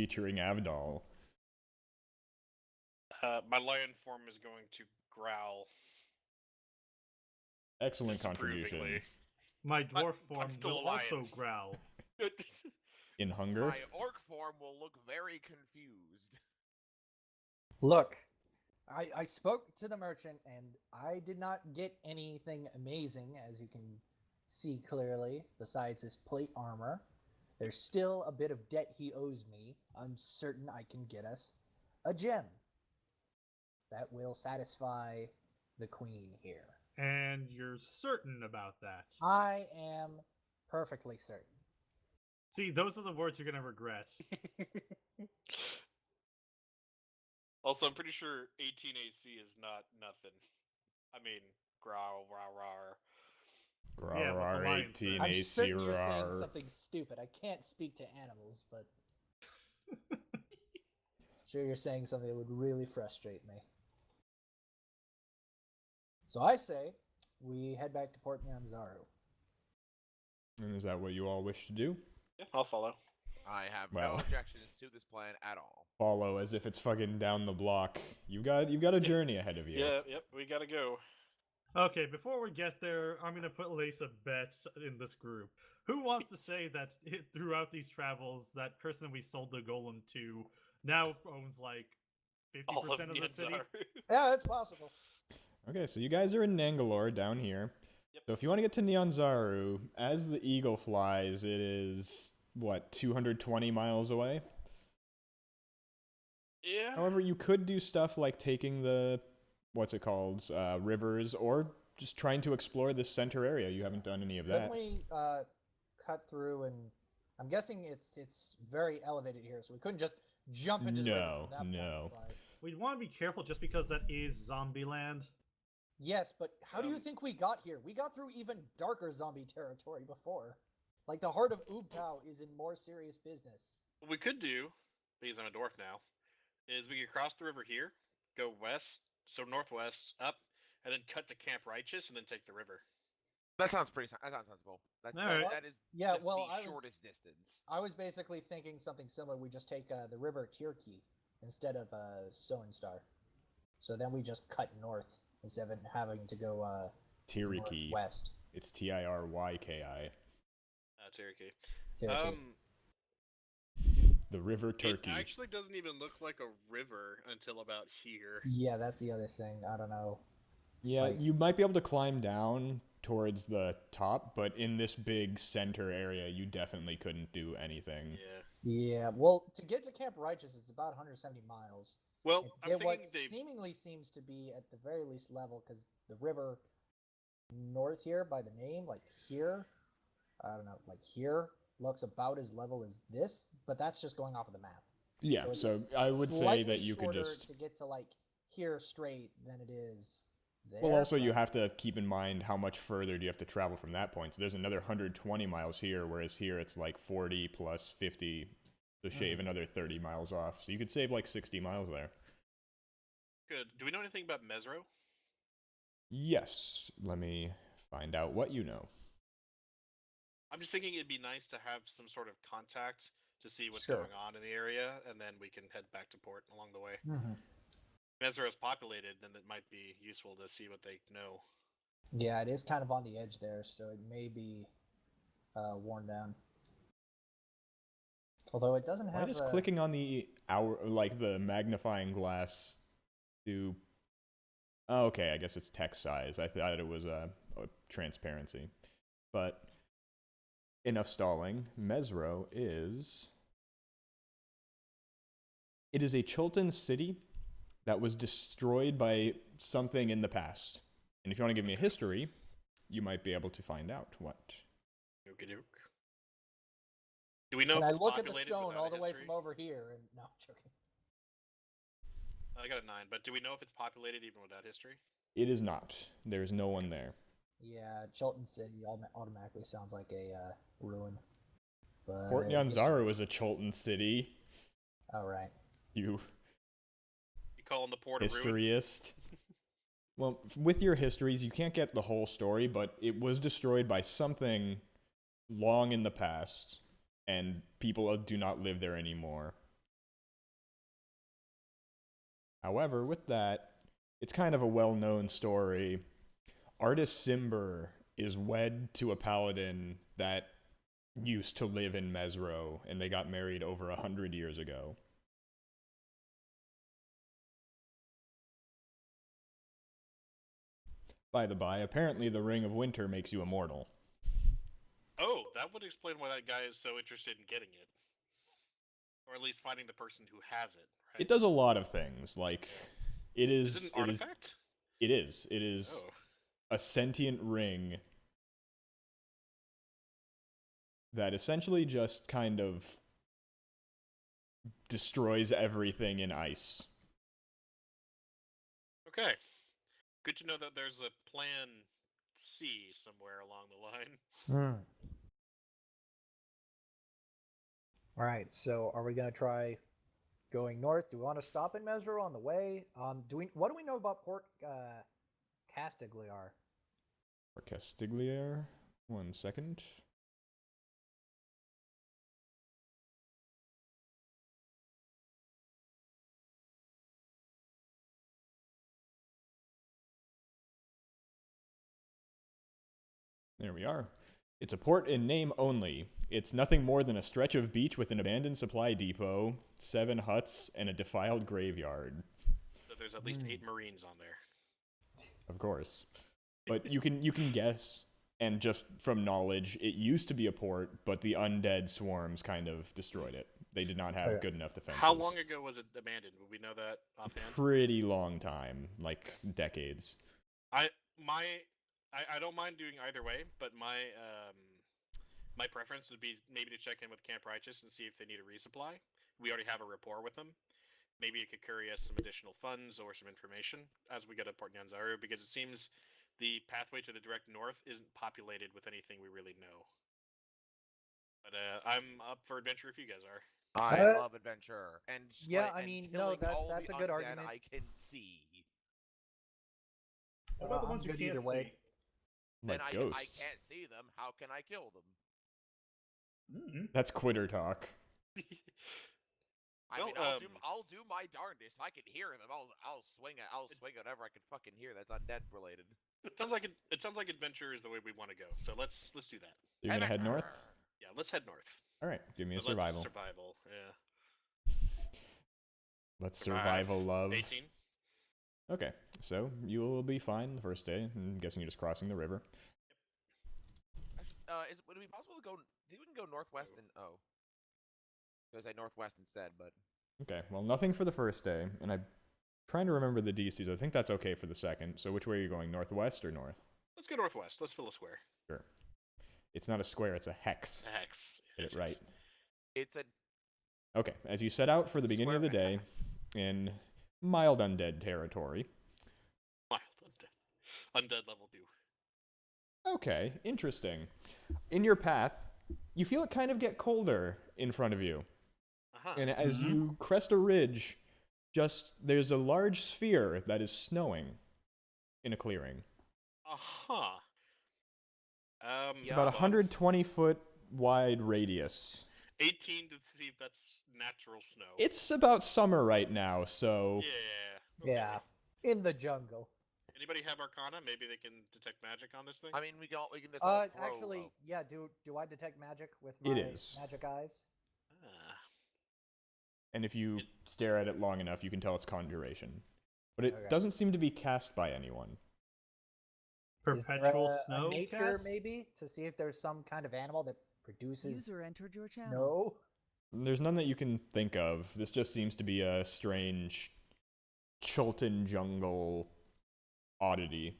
featuring Avdol. My lion form is going to growl. Excellent contribution. My dwarf I'm form still will a lion. also growl. In hunger? My orc form will look very confused. Look, I spoke to the merchant and I did not get anything amazing, as you can see clearly, besides his plate armor. There's still a bit of debt he owes me. I'm certain I can get us a gem that will satisfy the queen here. And you're certain about that. I am perfectly certain. See, those are the words you're going to regret. Also, I'm pretty sure 18 AC is not nothing. I mean, growl, rawr, rawr. Yeah, but the lion 18 said- I'm AC certain you're saying rawr. something stupid. I can't speak to animals, but sure you're saying something that would really frustrate me. So I say we head back to Port Nyanzaru. And is that what you all wish to do? Yeah, I'll follow. I have Well. no objections to this plan at all. Follow as if it's fucking down the block. You got a journey ahead of you. Yeah, yep, we gotta go. Okay, before we get there, I'm going to place a bet in this group. Who wants to say that throughout these travels, that person we sold the golem to now owns like 50% All of of the city? Nyanzaru. Yeah, that's possible. Okay, so you guys are in Nangalore down here. Yep. So if you want to get to Nyanzaru, as the eagle flies, it is, what, 220 miles away? Yeah. However, you could do stuff like taking the, what's it called, rivers, or just trying to explore this center area. You haven't done any of Couldn't that. we cut through and... I'm guessing it's very elevated here, so we couldn't just jump into the river No, from that point, no. but- We'd want to be careful just because that is zombie land. Yes, but how do you think we got here? We got through even darker zombie territory before. Like, the heart of Ubtao is in more serious business. What we could do, because I'm a dwarf now, is we could cross the river here, go west, so northwest, up, and then cut to Camp Righteous, and then take the river. That sounds sensible. That Alright. is Yeah, just well, the shortest distance. I was basically thinking something similar. We just take the river Tirki instead of Sowenstar. So then we just cut north instead of having to go Tiriki. west. It's Tiryyki. Cherokee. Tirki. The river Turkey. It actually doesn't even look like a river until about here. Yeah, that's the other thing. I don't know. Yeah, like- you might be able to climb down towards the top, but in this big center area, you definitely couldn't do anything. Yeah. Yeah, well, to get to Camp Righteous, it's about 170 miles. Well, And to I'm get thinking what they. seemingly seems to be at the very least level, because the river north here, by the name, like here, I don't know, like here, looks about as level as this, but that's just going off of the map. Yeah, So it's so I would say Slightly that you could shorter just... to get to like here straight than it is there. Well, also, you but- have to keep in mind how much further do you have to travel from that point. So there's another 120 miles here, whereas here it's like 40 plus 50 to shave another 30 miles off. So you could save like 60 miles there. Good. Do we know anything about Mesro? Yes, let me find out what you know. I'm just thinking it'd be nice to have some sort of contact to see what's Sure. going on in the area, and then we can head back to port along the way. Mhm. Mesro is populated, then it might be useful to see what they know. Yeah, it is kind of on the edge there, so it may be worn down. Although it doesn't Why have does a... clicking on the hour, like the magnifying glass, do? Oh, okay, I guess it's text size. I thought it was a transparency, but enough stalling. Mesro is. It is a Chultan city that was destroyed by something in the past. And if you want to give me a history, you might be able to find out what. Okie doke. Do we know And if I it's look at the populated stone without all a the way history? from over here, and no, I'm joking. I got a 9, but do we know if it's populated even without history? It is not. There's no one there. Yeah, Chilton City automatically sounds like a ruin. But Port Nyanzaru is a Chultan city. Oh, right. You You calling the port a ruin? historyist. Well, with your histories, you can't get the whole story, but it was destroyed by something long in the past, and people do not live there anymore. However, with that, it's kind of a well-known story. Artist Cimber is wed to a paladin that used to live in Mesro, and they got married over 100 years ago. By the by, apparently the Ring of Winter makes you immortal. Oh, that would explain why that guy is so interested in getting it. Or at least finding the person who has it, right? It does a lot of things, like it Is is it an artifact? It is Oh. a sentient ring that essentially just kind of destroys everything in ice. Okay. Good to know that there's a plan C somewhere along the line. All right, so are we gonna try going north? Do we want to stop in Mesro on the way? What do we know about Port Castigliar? Or Castigliere? 1 second. There we are. It's a port in name only. It's nothing more than a stretch of beach with an abandoned supply depot, 7 huts, and a defiled graveyard. So there's at least 8 Marines on there. Of course. But you can guess, and just from knowledge, it used to be a port, but the undead swarms kind of destroyed it. They did not have good enough defenses. How long ago was it abandoned? Would we know that offhand? Pretty long time, like decades. I don't mind doing either way, but my preference would be maybe to check in with Camp Righteous and see if they need a resupply. We already have a rapport with them. Maybe it could carry us some additional funds or some information as we go to Port Nyanzaru, because it seems the pathway to the direct north isn't populated with anything we really know. But I'm up for adventure if you guys are. I love adventure, and Yeah, like, I and mean, no, killing all that's the a good undead argument. I can see. What about the I'm ones you good can't either way. see? Like Then I ghosts. can't see them. How can I kill them? That's quitter talk. I Well, mean, I'll do my darndest. If I can hear them, I'll swing it. I'll swing whatever I can fucking hear that's undead related. It sounds like adventure is the way we want to go. So let's do that. You're gonna head north? Yeah, let's head north. Alright, give me a But let's survival. survival, yeah. Let's survival love. 18. Okay, so you will be fine the first day. I'm guessing you're just crossing the river. Would it be possible to go? We can go northwest and I say northwest instead, but Okay, well, nothing for the first day, and I'm trying to remember the DCs. I think that's okay for the second. So which way are you going, northwest or north? Let's go northwest. Let's fill a square. Sure. It's not a square, it's a hex. A hex. Get Yes, it right. yes. it's a Okay, as you set out for the beginning of the Square day in mild undead territory. Mild undead. Undead level 2. Okay, interesting. In your path, you feel it kind of get colder in front of you. Uh-huh. And as you crest a ridge, there's a large sphere that is snowing in a clearing. Uh-huh. It's about a hold on. 120-foot wide radius. 18 to see if that's natural snow. It's about summer right now, so Yeah. Okay. Yeah, in the jungle. Anybody have Arcana? Maybe they can detect magic on this thing? I mean, we can just all throw. Actually, yeah. Do I detect magic with It my is. magic eyes? Ah. and if you stare at it long enough, you can tell it's conjuration. But it Okay. doesn't seem to be cast by anyone. Is there Perpetual a snow nature cast? maybe to see if there's some kind of animal that produces User entered your channel. snow? There's none that you can think of. This just seems to be a strange Chultan jungle oddity.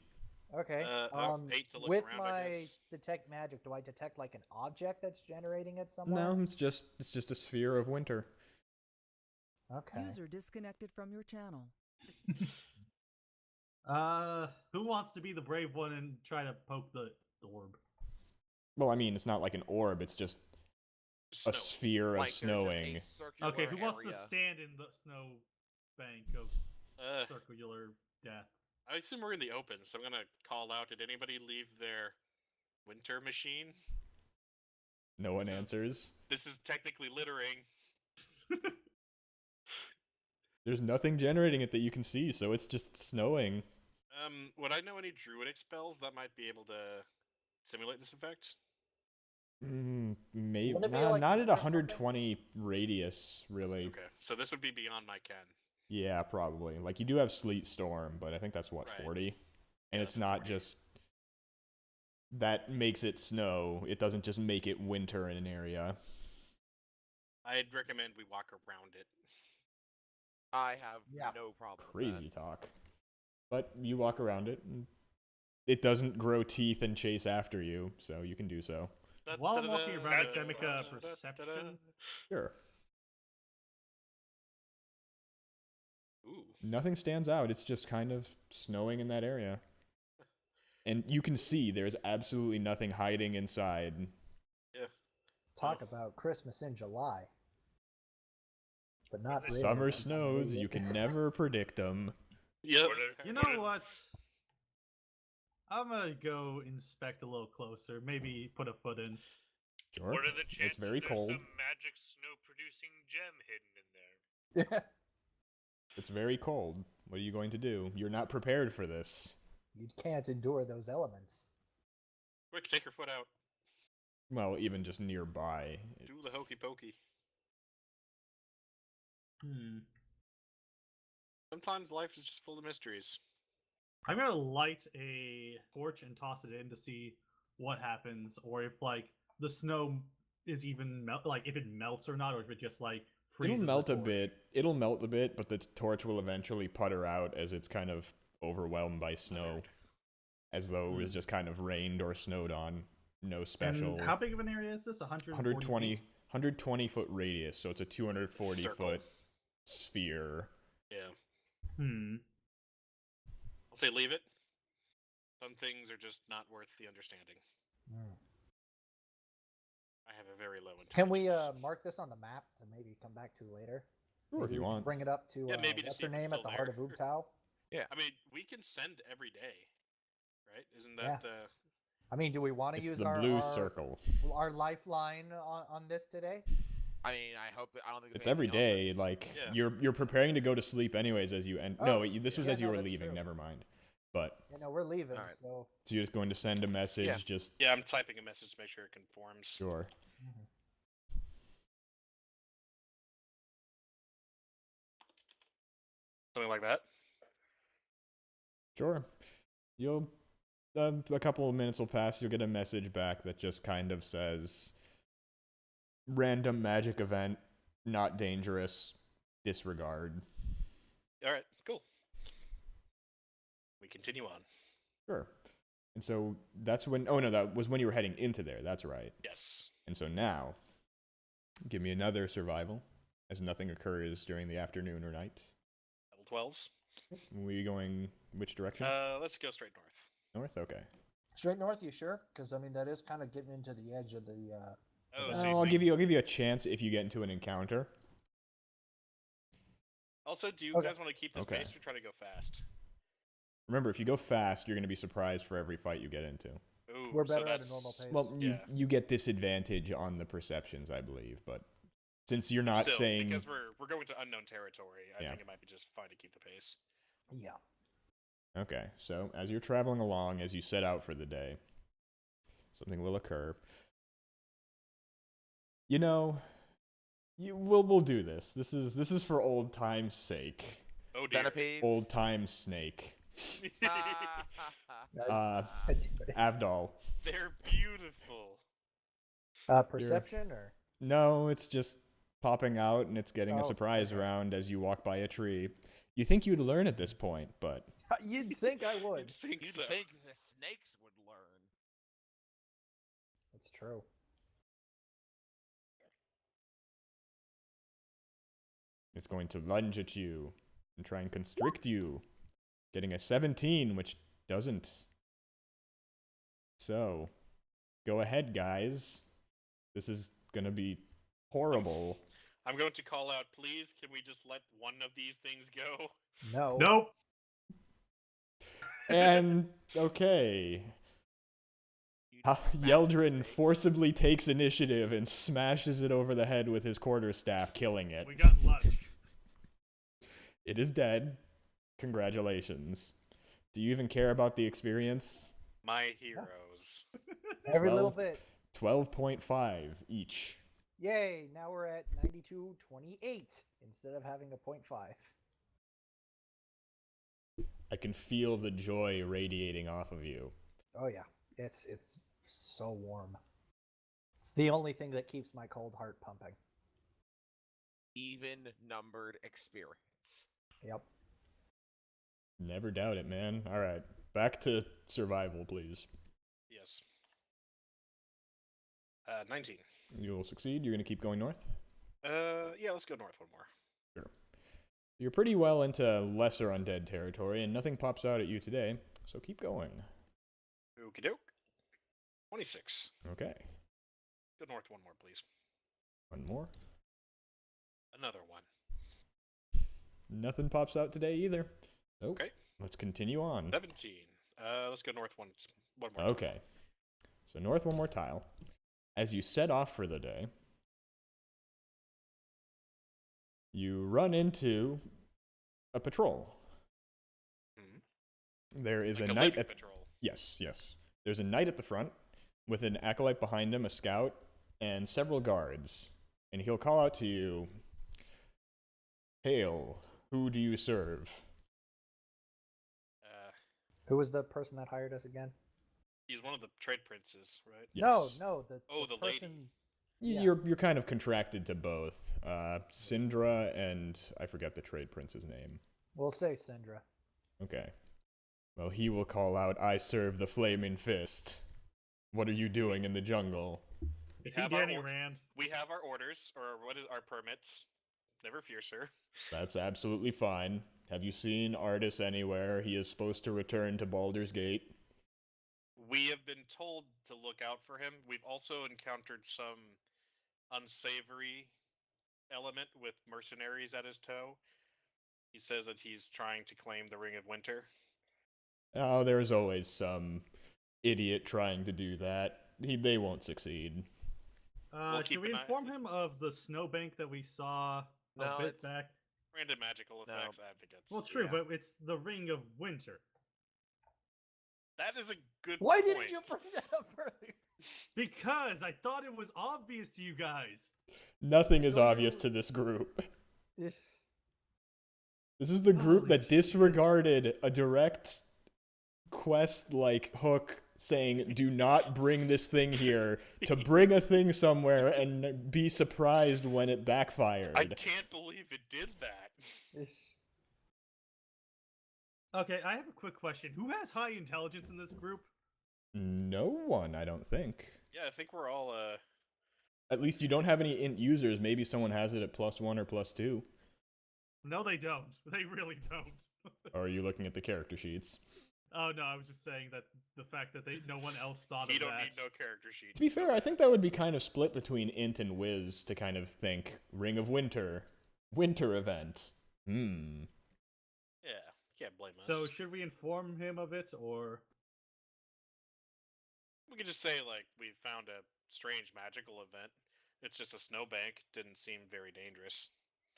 Okay. 8 to look With around, I my guess. detect magic, do I detect like an object that's generating it somewhere? No, it's just a sphere of winter. Okay. User disconnected from your channel. Who wants to be the brave one and try to poke the orb? Well, I mean, it's not like an orb, it's just Snow. a sphere of Like, there's just a snowing. circular Okay, who wants to area. stand in the snow bank of circular death? I assume we're in the open, so I'm gonna call out. Did anybody leave their winter machine? No one answers. This is technically littering. There's nothing generating it that you can see, so it's just snowing. Would I know any druidic spells that might be able to simulate this effect? Maybe Wouldn't it be not, like not at wind or something? 120 radius, really. Okay, so this would be beyond my ken. Yeah, probably. Like, you do have Sleet Storm, but I think that's, what, Right. 40? And Yeah, it's that's a not 40. just... That makes it snow. It doesn't just make it winter in an area. I'd recommend we walk around it. I have Yeah. no problem with Crazy talk. But you walk around it, and it doesn't grow teeth and chase after you, so you can do so. While I'm walking around it, can I make a perception? Sure. Ooh. Nothing stands out. It's just kind of snowing in that area. And you can see there's absolutely nothing hiding inside. Yeah. Talk about Christmas in July. But not really. Summer Not snows, really. you can never predict them. Yep. You know what? I'm gonna go inspect a little closer. Maybe put a foot in. Sure. What are the chances It's very there's cold. some magic snow-producing gem hidden in there? It's very cold. What are you going to do? You're not prepared for this. You can't endure those elements. Quick, take your foot out. Well, even just nearby. Do the hokey pokey. Sometimes life is just full of mysteries. I'm gonna light a torch and toss it in to see what happens, or if like the snow is even like if it melts or not, or if it just like freezes. It'll the melt a torch. bit. It'll melt a bit, but the torch will eventually putter out as it's kind of overwhelmed by snow. As though it was just kind of rained or snowed on. No special. And how big of an area is this? 120 120-foot radius, so it's a 240-foot Circle. sphere. Yeah. I'll say leave it. Some things are just not worth the understanding. I have a very low intelligence. Can we mark this on the map to maybe come back to later? Sure, if Maybe you we can want. Bring it up to Yeah, maybe to what's see her if it's name at still the heart of there. Ubtao? I mean, we can send every day, right? Isn't Yeah. that I mean, do we want to It's use the our, blue our circle. our lifeline on this today? I mean, I hope. I don't think It's there's every anything else day. that's- Like Yeah. you're preparing to go to sleep anyways as you end. No, Oh, this was yeah, as you no, were that's leaving. true. Never mind. But You know, we're leaving, Alright. so so you're just going to send a message. Yeah. Just Yeah, I'm typing a message to make sure it conforms. sure. Something like that. Sure. You'll a couple of minutes will pass. You'll get a message back that just kind of says, "Random magic event, not dangerous. Disregard." All right, cool. We continue on. Sure. And so that's when. Oh no, that was when you were heading into there. That's right. Yes. And so now, give me another survival, as nothing occurs during the afternoon or night. Level 12s. We going which direction? Let's go straight north. North. Okay. straight north. You sure? Because I mean, that is kind of getting into the edge of the. Oh, so so I'll give you a chance if you get into an encounter. Also, do you Okay. guys want to keep this Okay. pace or try to go fast? Remember, if you go fast, you're going to be surprised for every fight you get into. Ooh, We're so better at a that's... normal pace. Well, Yeah. you get disadvantage on the perceptions, I believe, but since you're not Still, saying because we're going to unknown territory, I Yeah. think it might be just fine to keep the pace. Yeah. okay, so as you're traveling along, as you set out for the day, something will occur. You know, we'll do this. This is for old time's sake. Oh dear. Centipedes. Old time snake. Uh, Avdol. They're beautiful. perception or No, it's just popping out and it's getting a Oh, surprise okay. round as you walk by a tree. You think you'd learn at this point, but you'd think I would. You'd think You'd so. think the snakes would learn. That's true. it's going to lunge at you and try and constrict you. Getting a 17, which doesn't. So, go ahead, guys. This is going to be horrible. I'm going to call out, please, can we just let one of these things go? No. Nope. And, okay. Yeldrin forcibly takes initiative and smashes it over the head with his quarterstaff, killing it. We got lunch. It is dead. Congratulations. Do you even care about the experience? My heroes. Every little 12. bit. 12.5 each. Yay! Now we're at 92.28 instead of having a 0.5. I can feel the joy radiating off of you. Oh yeah, it's so warm. It's the only thing that keeps my cold heart pumping. Even numbered experience. Yep. Never doubt it, man. All right, back to survival, please. Yes. 19. You will succeed. You're going to keep going north? Yeah, let's go north one more. Sure. You're pretty well into lesser undead territory, and nothing pops out at you today, so keep going. Okie doke. 26. Okay. Go north one more, please. One more. Another one. Nothing pops out today either. Nope. Okay. Let's continue on. 17. Let's go north one more. Okay. So north one more tile. As you set off for the day, you run into a patrol. There is Like a a knight living at patrol. Yes. There's a knight at the front with an acolyte behind him, a scout, and several guards. And he'll call out to you, "Hail, who do you serve?" Who was the person that hired us again? He's one of the trade princes, right? Yes. No, the person. lady. Yeah. You're kind of contracted to both. Syndra and I forget the trade prince's name. We'll say Syndra. Okay. Well, he will call out, "I serve the Flaming Fist. What are you doing in the jungle?" Is We he have our Danny or- Rand? We have our orders, or what is our permits. Never fear, sir. That's absolutely fine. Have you seen Artis anywhere? He is supposed to return to Baldur's Gate. We have been told to look out for him. We've also encountered some unsavory element with mercenaries at his toe. He says that he's trying to claim the Ring of Winter. Oh, there's always some idiot trying to do that. They won't succeed. We'll keep Should we an eye- inform him of the snowbank that we saw No, a bit it's- back? Random magical No. effects, advocates. Well, true, yeah. but it's the Ring of Winter. That is a good Why point. didn't you bring that up earlier? Because I thought it was obvious to you guys. Nothing is So obvious you- to this group. Yes. This is the group Holy that shit. disregarded a direct quest-like hook saying, "Do not bring this thing here," to bring a thing somewhere and be surprised when it backfired. I can't believe it did that. Yes. Okay, I have a quick question. Who has high intelligence in this group? No one, I don't think. Yeah, I think we're all At least you don't have any int users. Maybe someone has it at +1 or +2. No, they don't. They really don't. Or are you looking at the character sheets? Oh no, I was just saying that the fact that no one else thought he of don't that. need no character sheet. To be fair, I think that would be kind of split between int and whiz to kind of think Ring of Winter, winter event. Yeah, can't blame us. So should we inform him of it, or we could just say like we found a strange magical event. It's just a snowbank. Didn't seem very dangerous.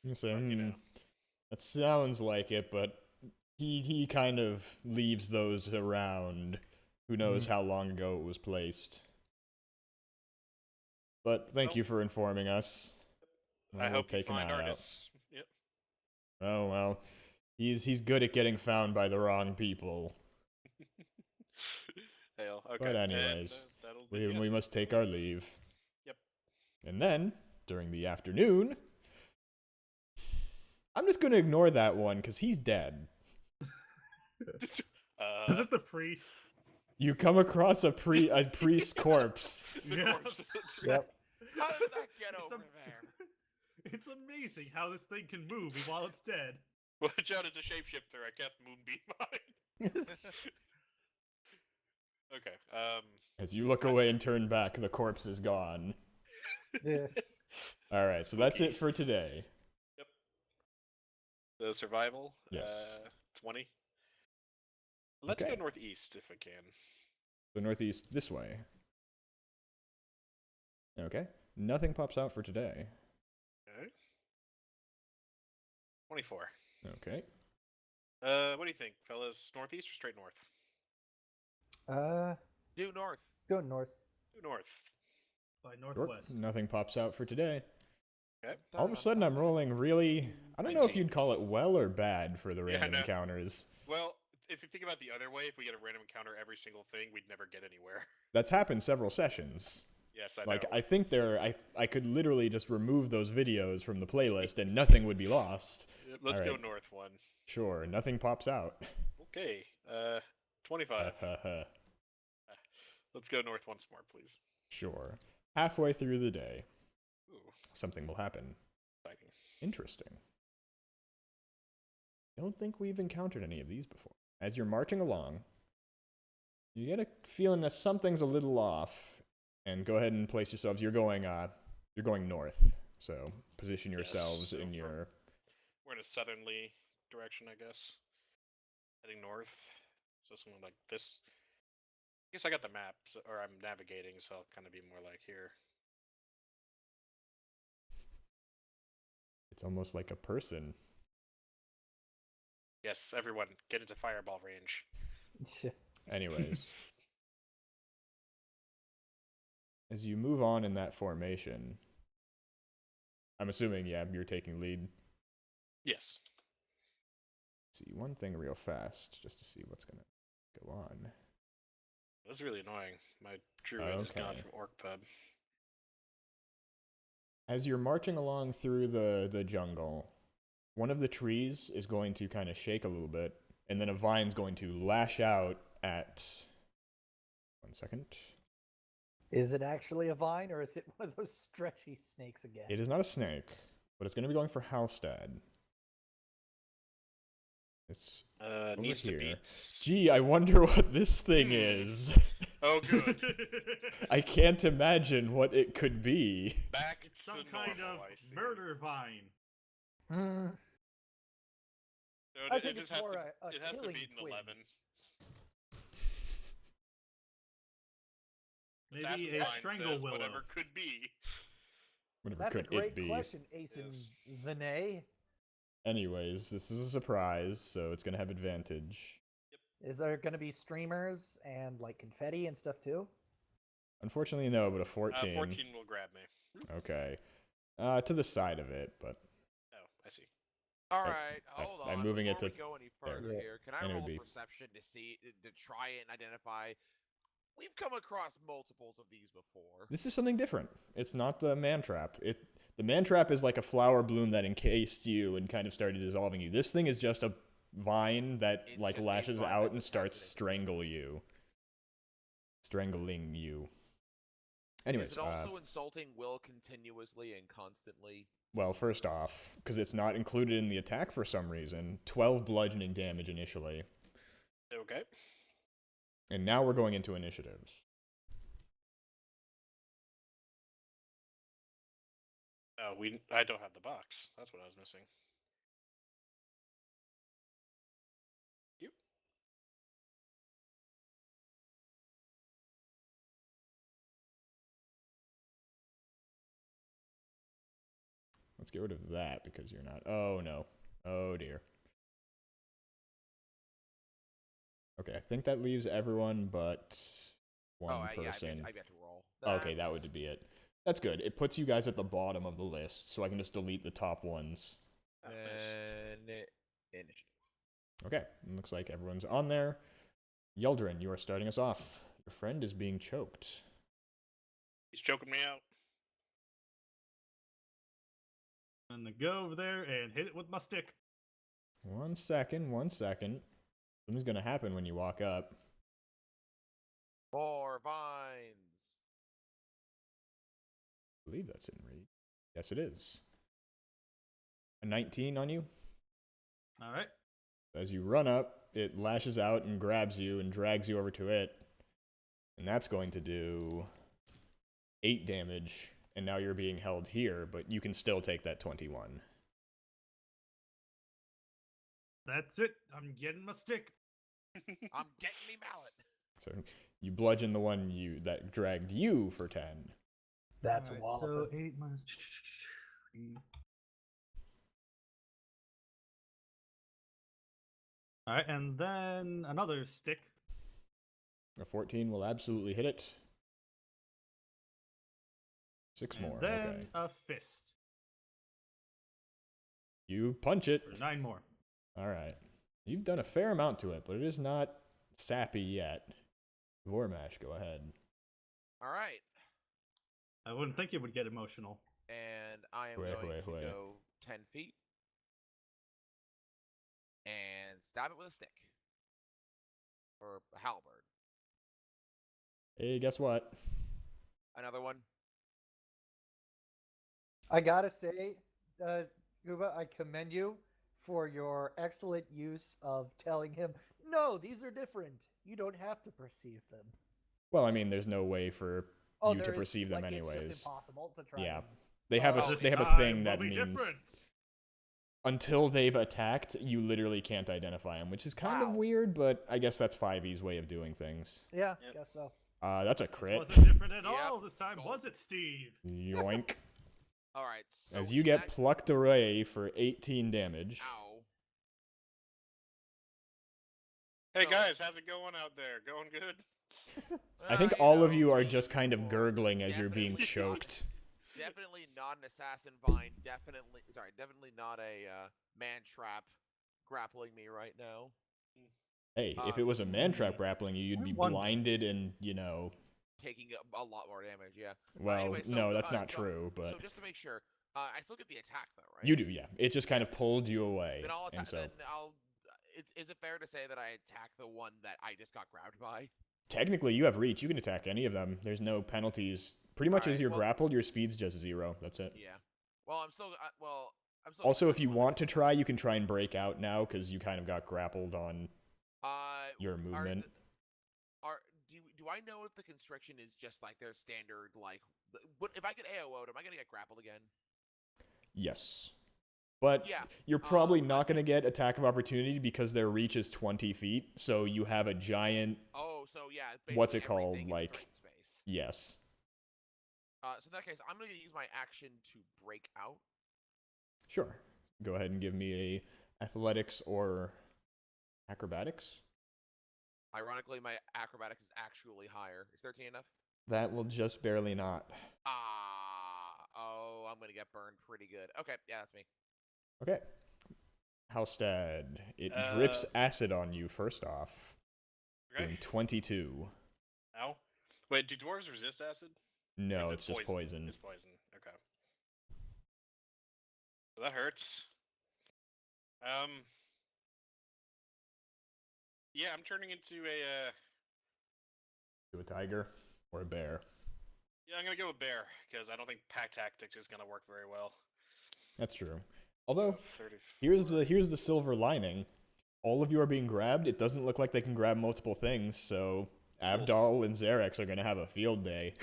You say, But, you know. that sounds like it, but he kind of leaves those around. Who knows how long ago it was placed. But thank Well, you for informing us. I We'll hope you take an find eye out. artists. Yep. Oh well, he's good at getting found by the wrong people. Hell, okay. But and, anyways, that'll be we must take our leave. Yep. And then during the afternoon, I'm just gonna ignore that one because he's dead. is it the priest? You come across a priest's corpse. the Yeah. corpse. Yep. How did that get It's over a- there? It's amazing how this thing can move while it's dead. Watch out, it's a shapeshifter. I cast Moonbeam on it. Okay. As you look away and turn back, the corpse is gone. Yes. All right, so that's Spooky. it for today. The survival. Yes. 20. Let's Okay. go northeast if I can. So northeast this way. Okay. Nothing pops out for today. Okay. 24. Okay. What do you think, fellas? Northeast or straight north? Due north. Go north. Due north. By Sure. northwest. Nothing pops out for today. Okay. All of a sudden, I'm rolling really. I don't know if 19. you'd call it well or bad for the Yeah, random no. encounters. Well, if you think about the other way, if we get a random encounter every single thing, we'd never get anywhere. That's happened several sessions. Yes, I Like, know. I think I could literally just remove those videos from the playlist and nothing would be lost. Let's go Alright. north one. Sure, nothing pops out. Okay. 25. Let's go north once more, please. Sure. Halfway through the day, Ooh, something will happen. exciting. Interesting. Don't think we've encountered any of these before. As you're marching along, you get a feeling that something's a little off. And go ahead and place yourselves. You're going north. So position yourselves so in from- your. We're in a southerly direction, I guess. Heading north. So something like this. I guess I got the map, or I'm navigating, so I'll kind of be more like here. It's almost like a person. Yes, everyone, get into fireball range. Anyways. As you move on in that formation, I'm assuming, yeah, you're taking lead. Yes. See one thing real fast, just to see what's gonna go on. This is really annoying. My druid is gone Okay. from Orc Pub. As you're marching along through the jungle, one of the trees is going to kind of shake a little bit, and then a vine's going to lash out at. 1 second. Is it actually a vine, or is it one of those stretchy snakes again? It is not a snake, but it's going to be going for Halstad. It's Needs here. to beat. Gee, I wonder what this thing is. Oh, good. I can't imagine what it could be. Back to Some kind of normal, I see. murder vine. Hmm. So I it think just it's has more to. a It has to killing beat an twig. 11. Maybe Assassin a Vine strangle says willow. whatever could be. Whatever That's a could great it be? question, Asen Yes. Vinay. Anyways, this is a surprise, so it's going to have advantage. Is there going to be streamers and like confetti and stuff too? Unfortunately, no, but a 14. 14 will grab me. Okay. To the side of it, but Oh, I see. All right, hold on. I'm moving it Before to we go any there. further Yeah. here, can I And it would roll be- perception to see to try and identify? We've come across multiples of these before. this is something different. It's not the man trap. The man trap is like a flower bloom that encased you and kind of started dissolving you. This thing is just a vine that It's like just a lashes vine out that and was starts sensitive. strangling you. Anyways, Is it also insulting Will continuously and constantly? well, first off, because it's not included in the attack for some reason, 12 bludgeoning damage initially. Okay. And now we're going into initiatives. Oh, I don't have the box. That's what I was missing. You. Let's get rid of that because you're not. Oh no. Oh dear. Okay, I think that leaves everyone but one Yeah, person. I get to roll. Okay, that would be it. That's good. It puts you guys at the bottom of the list, so I can just delete the top ones. Oh, nice. And initiative. Okay, looks like everyone's on there. Yeldrin, you are starting us off. Your friend is being choked. He's choking me out. I'm gonna go over there and hit it with my stick. 1 second, 1 second. Something's gonna happen when you walk up. 4 vines. I believe that's in read. Yes, it is. A 19 on you. All right. As you run up, it lashes out and grabs you and drags you over to it. And that's going to do 8 damage. And now you're being held here, but you can still take that 21. That's it. I'm getting my stick. I'm getting me mallet. So you bludgeon the one that dragged you for 10. That's Alright, walloping. so 8 minus. All right, and then another stick. A 14 will absolutely hit it. 6 And more. then Okay. a fist You punch it. for 9 more. All right. You've done a fair amount to it, but it is not sappy yet. Vormash, go ahead. All right. I wouldn't think it would get emotional. And I am Hooray, going hooray, to hooray. go 10 feet and stab it with a stick. Or a halberd. Hey, guess what? Another one. I gotta say, Guba, I commend you for your excellent use of telling him, no, these are different. You don't have to perceive them. Well, I mean, there's no way for you to there is, perceive them like, anyways. It's just impossible to try. Yeah. and- They have Oh, a This they have a time thing will that be means different. until they've attacked, you literally can't identify them, which is kind of Wow. weird, but I guess that's 5e's way of doing things. Yeah, Yep. guess so. That's a It crit. wasn't different at Yep. all this time, Gold. was it, Steve? Yoink. All right. So As you in get that- plucked away for 18 damage. Ow. Hey So- guys, how's it going out there? Going good? I think You all of know, you are being just kind of useful, gurgling as you're being definitely choked. Definitely not an assassin vine. Definitely not a man trap grappling me right now. Hey, if it was a man trap grappling you, you'd I be wonder- blinded and, you know... Taking a lot more damage, yeah. Well, anyway, so, no, that's not so- true, but... So just to make sure, I still get the attack though, right? You do, yeah. It just kind of pulled you away. Then I'll and attack. so, Then I'll. Is it fair to say that I attack the one that I just got grabbed by? technically, you have reach. You can attack any of them. There's no penalties. Pretty much as Alright, you're well- grappled, your speed's just 0. That's it. Yeah. Well, I'm still. I'm still. Also, if you want to try, you can try and break out now, because you kind of got grappled on your Are, movement. do I know if the constriction is just like their standard like? What if I get AO'd? Am I gonna get grappled again? Yes. But Yeah. you're probably not going to get attack of opportunity because their reach is 20 feet, so you have a giant... Oh, so yeah. What's basically it called, everything is like- strength space. Yes. So in that case, I'm gonna use my action to break out. Sure. Go ahead and give me a athletics or acrobatics. Ironically, my acrobatics is actually higher. Is 13 enough? That will just barely not. Oh, I'm gonna get burned pretty good. Okay, yeah, that's me. Okay. Halstad, it drips acid on you first off. Okay. Doing 22. Ow. Wait, do dwarves resist acid? Or No, is it it's just poison. It's poison. Okay. So that hurts. Yeah, I'm turning into a. To a tiger or a bear. Yeah, I'm gonna go with bear because I don't think pack tactics is gonna work very well. That's true. Although, 34. here's the silver lining. All of you are being grabbed. It doesn't look like they can grab multiple things, so Avdol and Xerex are going to have a field day.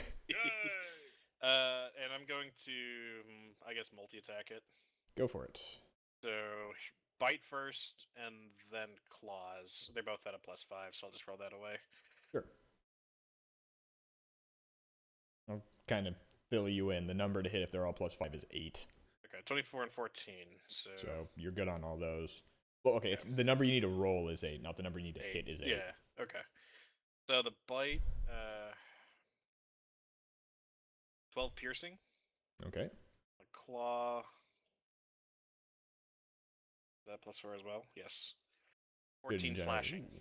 And I'm going to, I guess, multi-attack it. Go for it. So bite first, and then claws. They're both at a +5, so I'll just roll that away. Sure. I'll kind of fill you in. The number to hit if they're all +5 is 8. Okay, 24 and 14. So So you're good on all those. Well, okay, it's the number you need to roll is 8, not the number you need to hit is 8. Yeah. Okay. So the bite, 12 piercing. Okay. A claw. Is that +4 as well? Yes. Good 14 and generous. slashing. Ooh.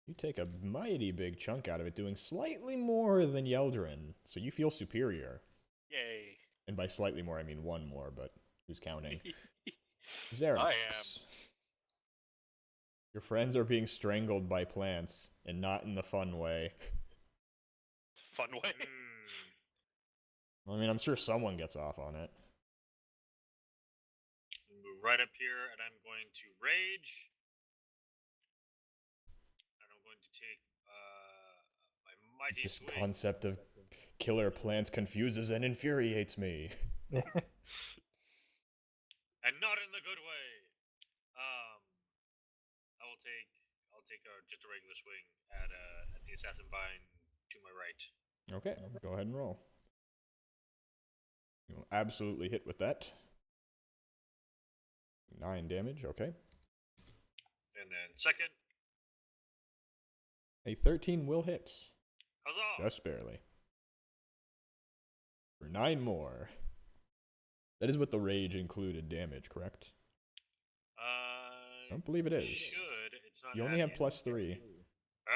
You take a mighty big chunk out of it, doing slightly more than Yeldrin, so you feel superior. Yay. And by slightly more, I mean 1 more, but who's counting? I Xerex. Your friends are being strangled by plants, and not in the fun way. It's a fun way. Hmm. I mean, I'm sure someone gets off on it. Move right up here, and I'm going to rage. And I'm going to take my mighty This swing. concept of killer plants confuses and infuriates me. And not in the good way. I'll take just a regular swing at the assassin vine to my right. Okay, go ahead and roll. You'll absolutely hit with that. 9 damage, okay. And then second. A 13 will hit. Huzzah! Just barely. For 9 more. That is with the rage included damage, correct? I don't believe it is. Should. It's not You only have added. +3. Ah.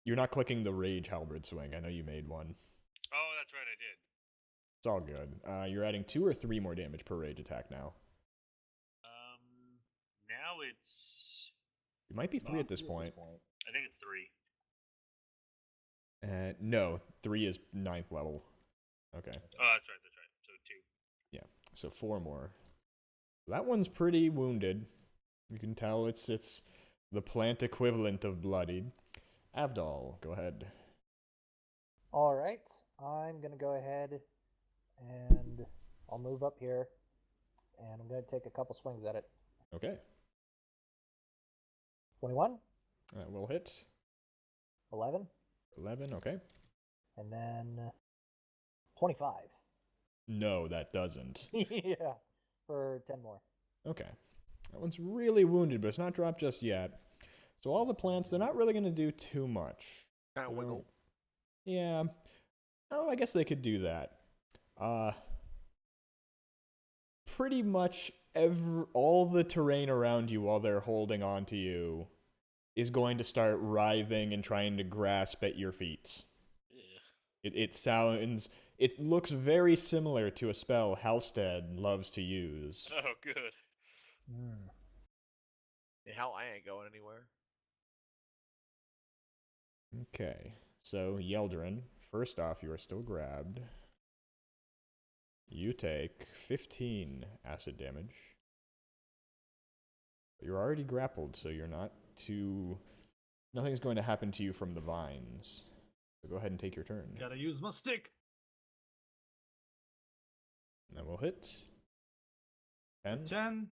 You're not clicking the rage halberd swing. I know you made one. Oh, that's right, I did. It's all good. You're adding 2 or 3 more damage per rage attack now. Now it's. It might be 3 at this point. I think it's 3. No, 3 is 9th level. Okay. Oh, that's right. So 2. Yeah, so 4 more. That one's pretty wounded. You can tell it's the plant equivalent of bloodied. Avdol, go ahead. All right, I'm gonna go ahead and I'll move up here, and I'm gonna take a couple swings at it. Okay. 21, That will hit. 11, 11, okay. and then 25. No, that doesn't. Yeah, for 10 more. Okay. That one's really wounded, but it's not dropped just yet. So all the plants, they're not really going to do too much. Kind of wiggle. Yeah. Oh, I guess they could do that. Pretty much all the terrain around you while they're holding on to you is going to start writhing and trying to grasp at your feet. Yeah. It looks very similar to a spell Halstead loves to use. Oh, good. Hell, I ain't going anywhere. Okay, so Yeldrin, first off, you are still grabbed. You take 15 acid damage. But you're already grappled, so you're not too... Nothing's going to happen to you from the vines. So go ahead and take your turn. Gotta use my stick. And then we'll hit. 10. 10.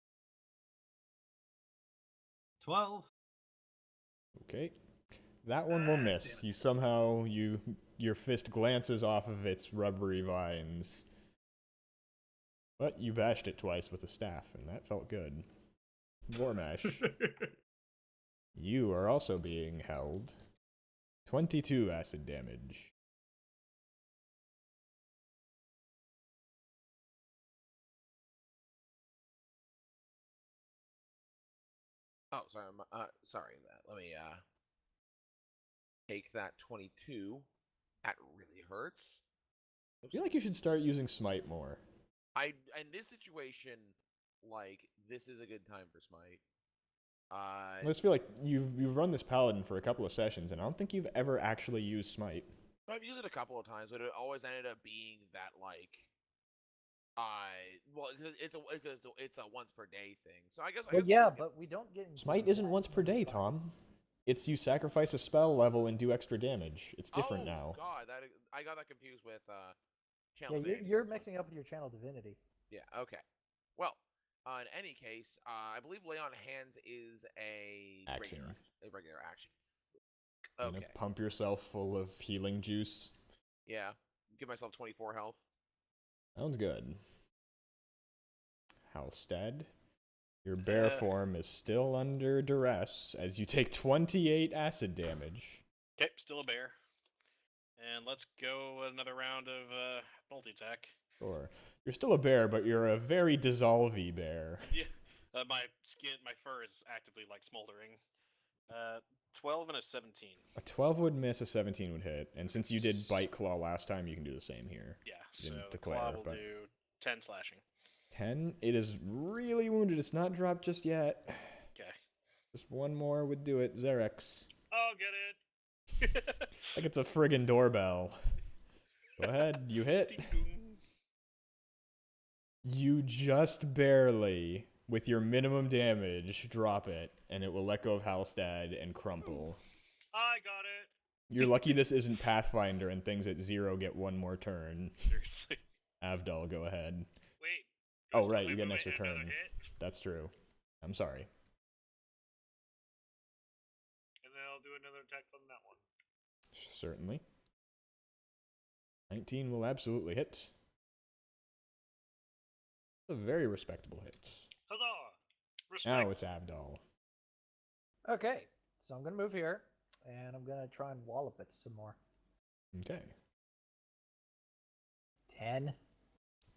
12. Okay. That one will miss. You somehow, your fist glances off of its rubbery vines. But you bashed it twice with a staff, and that felt good. Vormash, you are also being held. 22 acid damage. Oh, sorry that. Let me take that 22. That really hurts. I feel like you should start using smite more. In this situation, like, this is a good time for smite. I just feel like you've run this paladin for a couple of sessions, and I don't think you've ever actually used smite. I've used it a couple of times, but it always ended up being that, like, well, it's a once per day thing. So I guess. Well, yeah, but we don't get into Smite isn't once per day, Tom. It's you sacrifice a spell level and do extra damage. It's different now. Oh god, I got that confused with Yeah, channel. you're mixing up with your channel divinity. Yeah. Okay. Well, in any case, I believe lay on hands is a Action. regular action. You Okay. know, pump yourself full of healing juice. Yeah. Give myself 24 health. Sounds good. Halstead, your bear form is still under duress as you take 28 acid damage. Okay, still a bear. And let's go another round of multi-attack. Sure. You're still a bear, but you're a very dissolvey bear. Yeah, my fur is actively like smoldering. 12 and a 17. A 12 would miss, a 17 would hit, and since you did Bite Claw last time, you can do the same here. Yeah, You so didn't the declare, claw will but- do 10 slashing. 10, it is really wounded. It's not dropped just yet. Okay. Just one more would do it. Xerex. Oh, get it! Like it's a friggin' doorbell. Go ahead, you hit. Ding-dong. You just barely, with your minimum damage, drop it, and it will let go of Halstead and crumple. I got it! You're lucky this isn't Pathfinder and things at 0 get one more turn. Seriously. Avdol, go ahead. Wait. Oh, right, you get an wait, extra another turn. hit, That's true. I'm sorry. and then I'll do another attack on that one. Certainly. 19 will absolutely hit. A very respectable hit. Huzzah! Respect! Now it's Avdol. Okay, so I'm gonna move here, and I'm gonna try and wallop it some more. Okay. 10.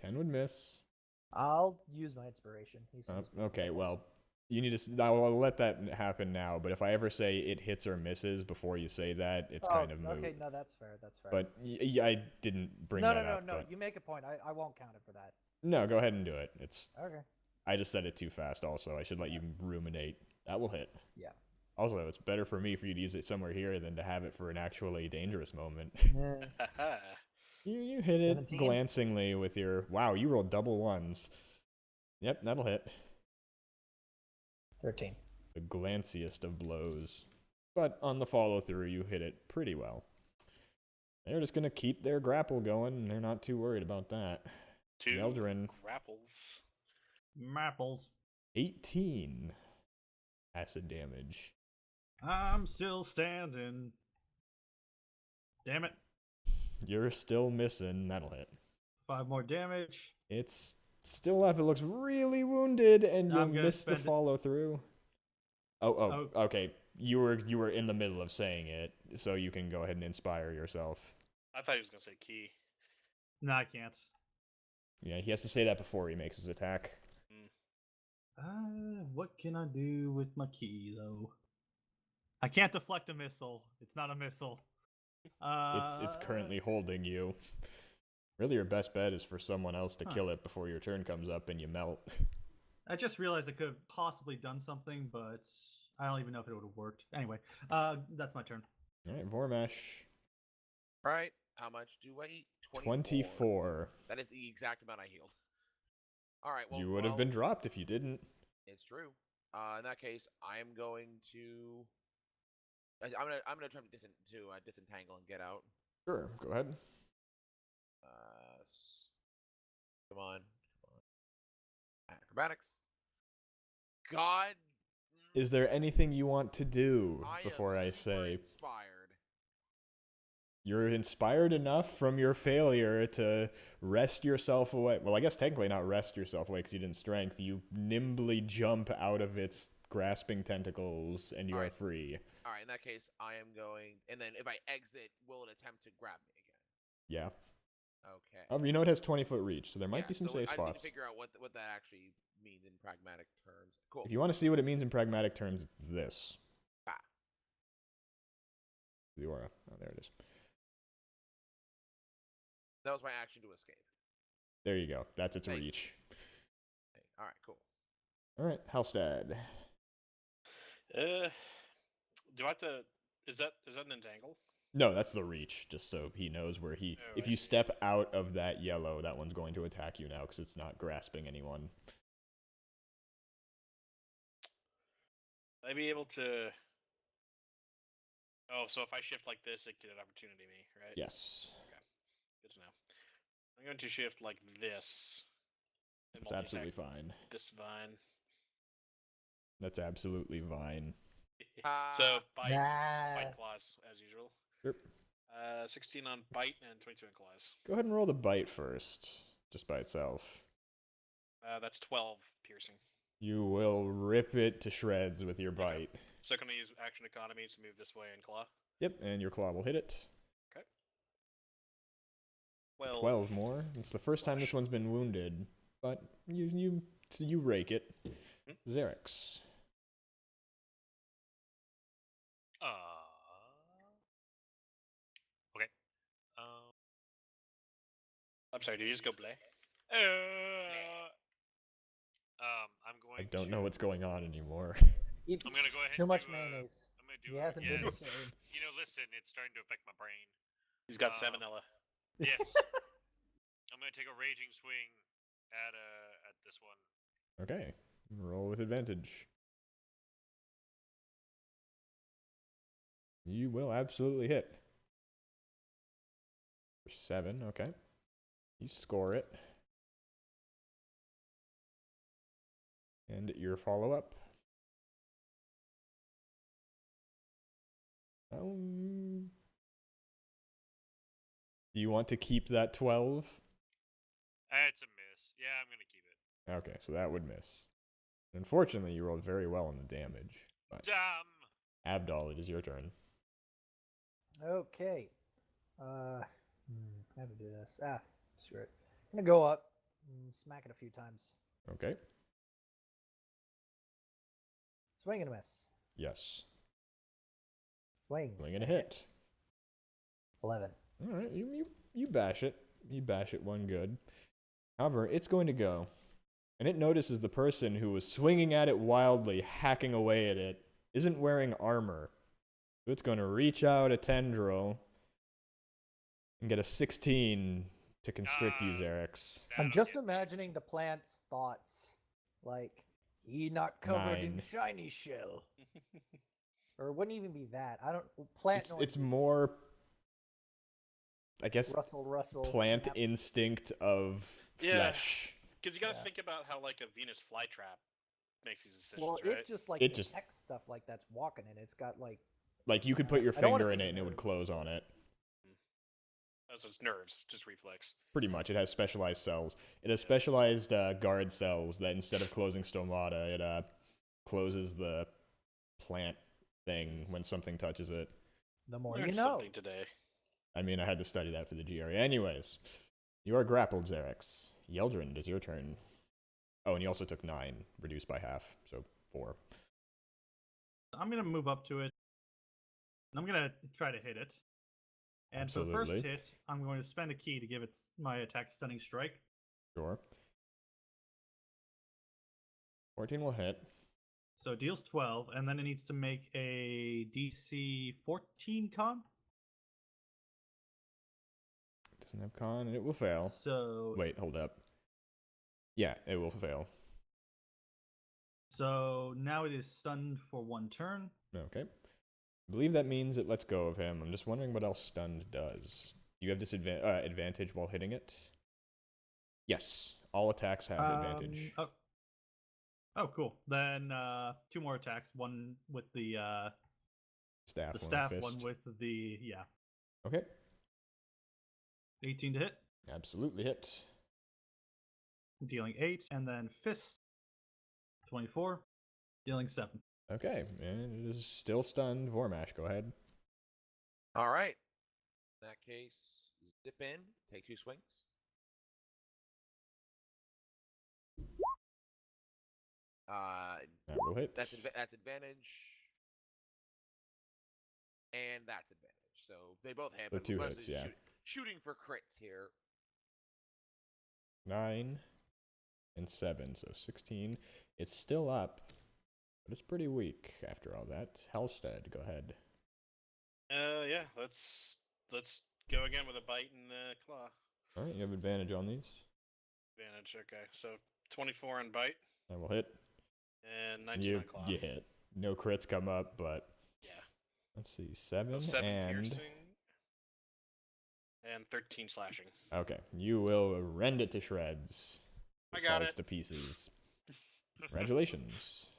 10 would miss. I'll use my inspiration. He seems Okay, well, you need to. I'll let that happen now. But if I ever say it hits or misses before you say that, it's kind of moot. Okay, no, that's fair. That's fair. But I didn't bring no, that no, up. no, no. But You make a point. I won't count it for that. no, go ahead and do it. It's. Okay. I just said it too fast. Also, I should let you ruminate. That will hit. Yeah. Also, it's better for me for you to use it somewhere here than to have it for an actually dangerous moment. Yeah. You hit it 17. glancingly with your. Wow, you rolled double ones. Yep, that'll hit. 13. The glanciest of blows. But on the follow through, you hit it pretty well. They're just going to keep their grapple going, and they're not too worried about that. 2 Eldrin, grapples. Mapples. 18 acid damage. I'm still standing. Damn it. You're still missing. That'll hit. 5 more damage. It's still up. It looks really wounded, and you'll I'm gonna miss the spend it. follow through. Okay. You were in the middle of saying it, so you can go ahead and inspire yourself. I thought he was gonna say key. No, I can't. Yeah, he has to say that before he makes his attack. What can I do with my key, though? I can't deflect a missile. It's not a missile. It's currently holding you. Really, your best bet is for someone else to kill it before your turn comes up and you melt. I just realized I could have possibly done something, but I don't even know if it would have worked. Anyway, that's my turn. All right, Vormesh. Right. How much do I eat? 24. That is the exact amount I healed. All right. Well, You would have been dropped if you didn't. It's true. In that case, I am going to. I'm gonna try to disentangle and get out. Sure, go ahead. Come on. Acrobatics. God. Is there anything you want to do before I am say inspired. you're inspired enough from your failure to wrest yourself away? Well, I guess technically not wrest yourself away because you didn't strength. You nimbly jump out of its grasping tentacles and you are free. All right. In that case, I am going, and then if I exit, will it attempt to grab me again? Yeah. Okay. However, you know it has 20-foot reach, so there might be some safe I need spots. to figure out what that actually means in pragmatic terms. Cool. If you want to see what it means in pragmatic terms, it's this. Ah. The aura. Oh, there it is. That was my action to escape. There you go. That's its Thank you. reach. Okay. All right. Cool. All right, Halstad. Do I have to? Is that an entangle? No, that's the reach, just so he knows where he... Oh, if I you see. step out of that yellow, that one's going to attack you now because it's not grasping anyone. I'd be able to. Oh, so if I shift like this, it get an opportunity me, right? Yes. Okay. Good to know. I'm going to shift like this. and That's multi-attack absolutely fine. This vine. That's absolutely fine. So bite Nah. claws as usual. Sure. 16 on bite and 22 on claws. Go ahead and roll the bite first, just by itself. That's 12 piercing. You will rip it to shreds with your bite. So can I use action economy to move this way and claw? Yep, and your claw will hit it. Okay. 12 more. It's the first time this one's been wounded, but you rake it. Xerix. Okay. I'm sorry, did you just go play? I'm going. I don't know what's going on anymore. Eat I'm gonna go ahead too and much do, mayonnaise. I'm gonna do. He hasn't been the yes. same. You know, listen, it's starting to affect my brain. He's got salmonella. Yes. I'm gonna take a raging swing at this one. Okay. Roll with advantage. You will absolutely hit. For 7, okay. You score it. And your follow-up. Do you want to keep that 12? It's a miss. Yeah, I'm gonna keep it. Okay, so that would miss. Unfortunately, you rolled very well on the damage. But Damn. Avdol, it is your turn. Okay. How to do this? Screw it. I'm gonna go up and smack it a few times. Okay. Swing and a miss. Yes. Swing. Swing and a hit. 11. All right, you bash it. You bash it one good. However, it's going to go. And it notices the person who was swinging at it wildly, hacking away at it, isn't wearing armor. So it's going to reach out a tendril and get a 16 to constrict you, Xerix. I'm just imagining the plant's thoughts. Like, he not covered in 9. shiny shell. Or it wouldn't even be that. I don't. Plant It's noises. more, I guess, Rustle. plant snap. instinct of flesh. Because you got to Yeah. think about how like a Venus flytrap makes these decisions, Well, right? it just like It just- detects stuff like that's walking, and it's got like. Like, you could put your I don't wanna finger in say it and it would nerves. close on it. Those are nerves, just reflex. Pretty much. It has specialized cells. It has specialized guard cells that instead of closing stomata, it closes the plant thing when something touches it. The more Learned you know. something today. I mean, I had to study that for the GRE. Anyways, you are grappled, Xerix. Yeldrin, it is your turn. Oh, and you also took 9, reduced by half, so 4. I'm gonna move up to it. And I'm gonna try to hit it. And for the first Absolutely. hit, I'm going to spend a key to give it my attack stunning strike. Sure. 14 will hit. So it deals 12, and then it needs to make a DC 14 con. It doesn't have con, and it will fail. So Wait, hold up. Yeah, it will fail. So now it is stunned for 1 turn. Okay. I believe that means it lets go of him. I'm just wondering what else stunned does. Do you have advantage while hitting it? Yes. All attacks have advantage. Oh, cool. Then 2 more attacks. One with the Staff, staff, fist. one with the Okay. 18 to hit, Absolutely hit. dealing 8, and then fist 24, dealing 7. Okay, and it is still stunned. Vormash, go ahead. All right. In that case, zip in, take 2 swings. That will hit. That's advantage, and that's advantage. So they both have. So but 2 mostly hits, yeah. Shooting for crits here. 9 and 7, so 16. It's still up, but it's pretty weak after all that. Halstead, go ahead. Yeah, let's go again with a bite and claw. All right, you have advantage on these. Advantage, okay. So 24 on bite That will hit. and 19 on claw. You hit. No crits come up, but Yeah. let's see, 7, So 7 and piercing and 13 slashing. okay, you will rend it to shreds. I got falls it. to pieces. Congratulations,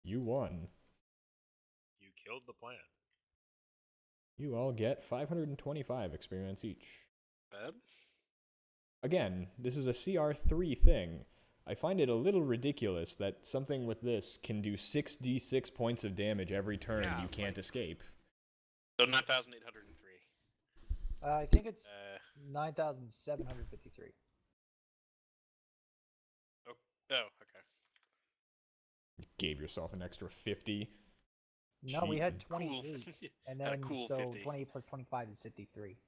you won. You killed the plant. You all get 525 experience each. Bad. Again, this is a CR3 thing. I find it a little ridiculous that something with this can do 6d6 points of damage every turn Yeah, you can't escape. So 9,803. I think it's Uh, 9,753. oh, okay. Gave yourself an extra 50. No, we had Cheating. 28, Cool. and Had a then cool so 50. 28 plus 25 is 53.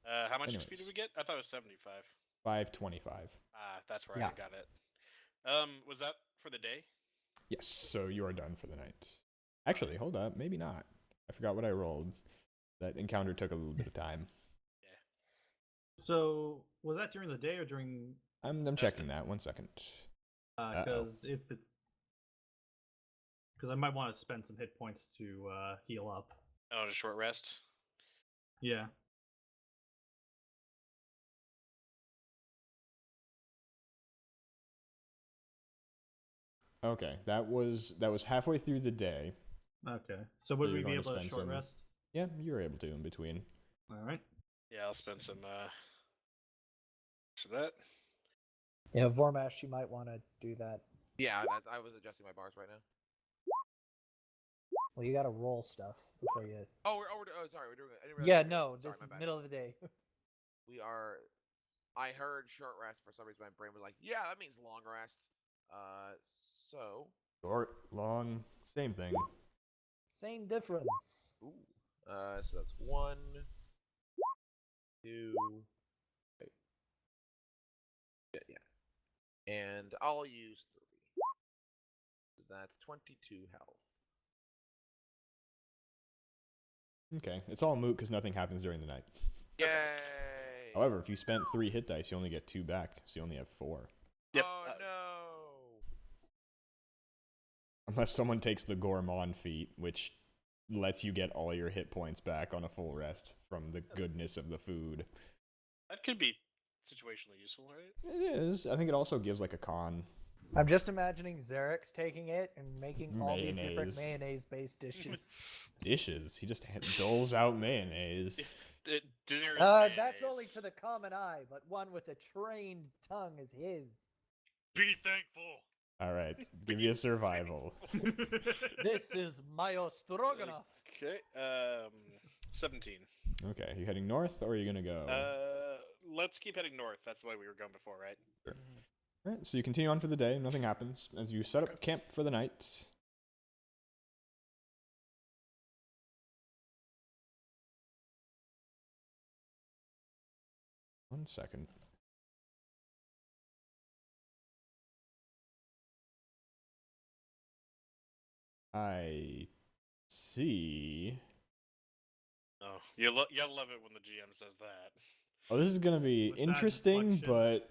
How much XP did Anyways. we get? I thought it was 75. 525. Ah, that's where Yeah. I got it. Was that for the day? Yes, so you are done for the night. Actually, hold up, maybe not. I forgot what I rolled. That encounter took a little bit of time. So was that during the day or during? I'm checking that. 1 second. Because because I might want to spend some hit points to heal up. Oh, just short rest. Yeah. Okay, that was halfway through the day. Okay. So would you're we be going to able to spend short some- rest? Yeah, you were able to in between. All right. Yeah, I'll spend some for that. Yeah, Vormash, you might want to do that. Yeah, I was adjusting my bars right now. Well, you gotta roll stuff before you. Oh, sorry, we're doing it. I didn't realize Yeah, we were doing no, it. Sorry, this my is bad. middle of the day. We are. I heard short rest for some reason. My brain was like, yeah, that means long rest. So. Short, long, same thing. Same difference. Ooh. So that's 1, 2. Wait. Yeah. And I'll use 3. So that's 22 health. Okay, it's all moot because nothing happens during the night. Yay! However, if you spent 3 hit dice, you only get 2 back, so you only have 4. Yep. Oh no! Unless someone takes the Gourmand feat, which lets you get all your hit points back on a full rest from the goodness of the food. That could be situationally useful, right? It is. I think it also gives like a con. I'm just imagining Xerix taking it and making all these different Mayonnaise. mayonnaise-based dishes. Dishes. He just doles out mayonnaise. Dinner is That's only mayonnaise. to the common eye, but one with a trained tongue is his. Be thankful. All right, give you a survival. This is Mayo Stroganoff. Okay. 17. Okay, you heading north or are you gonna go? Let's keep heading north. That's the way we were going before, right? All right, so you continue on for the day. Nothing happens as you set up camp for the night. One second. I see. Oh, you'll love it when the GM says that. Oh, this is gonna be With that interesting, inflection. but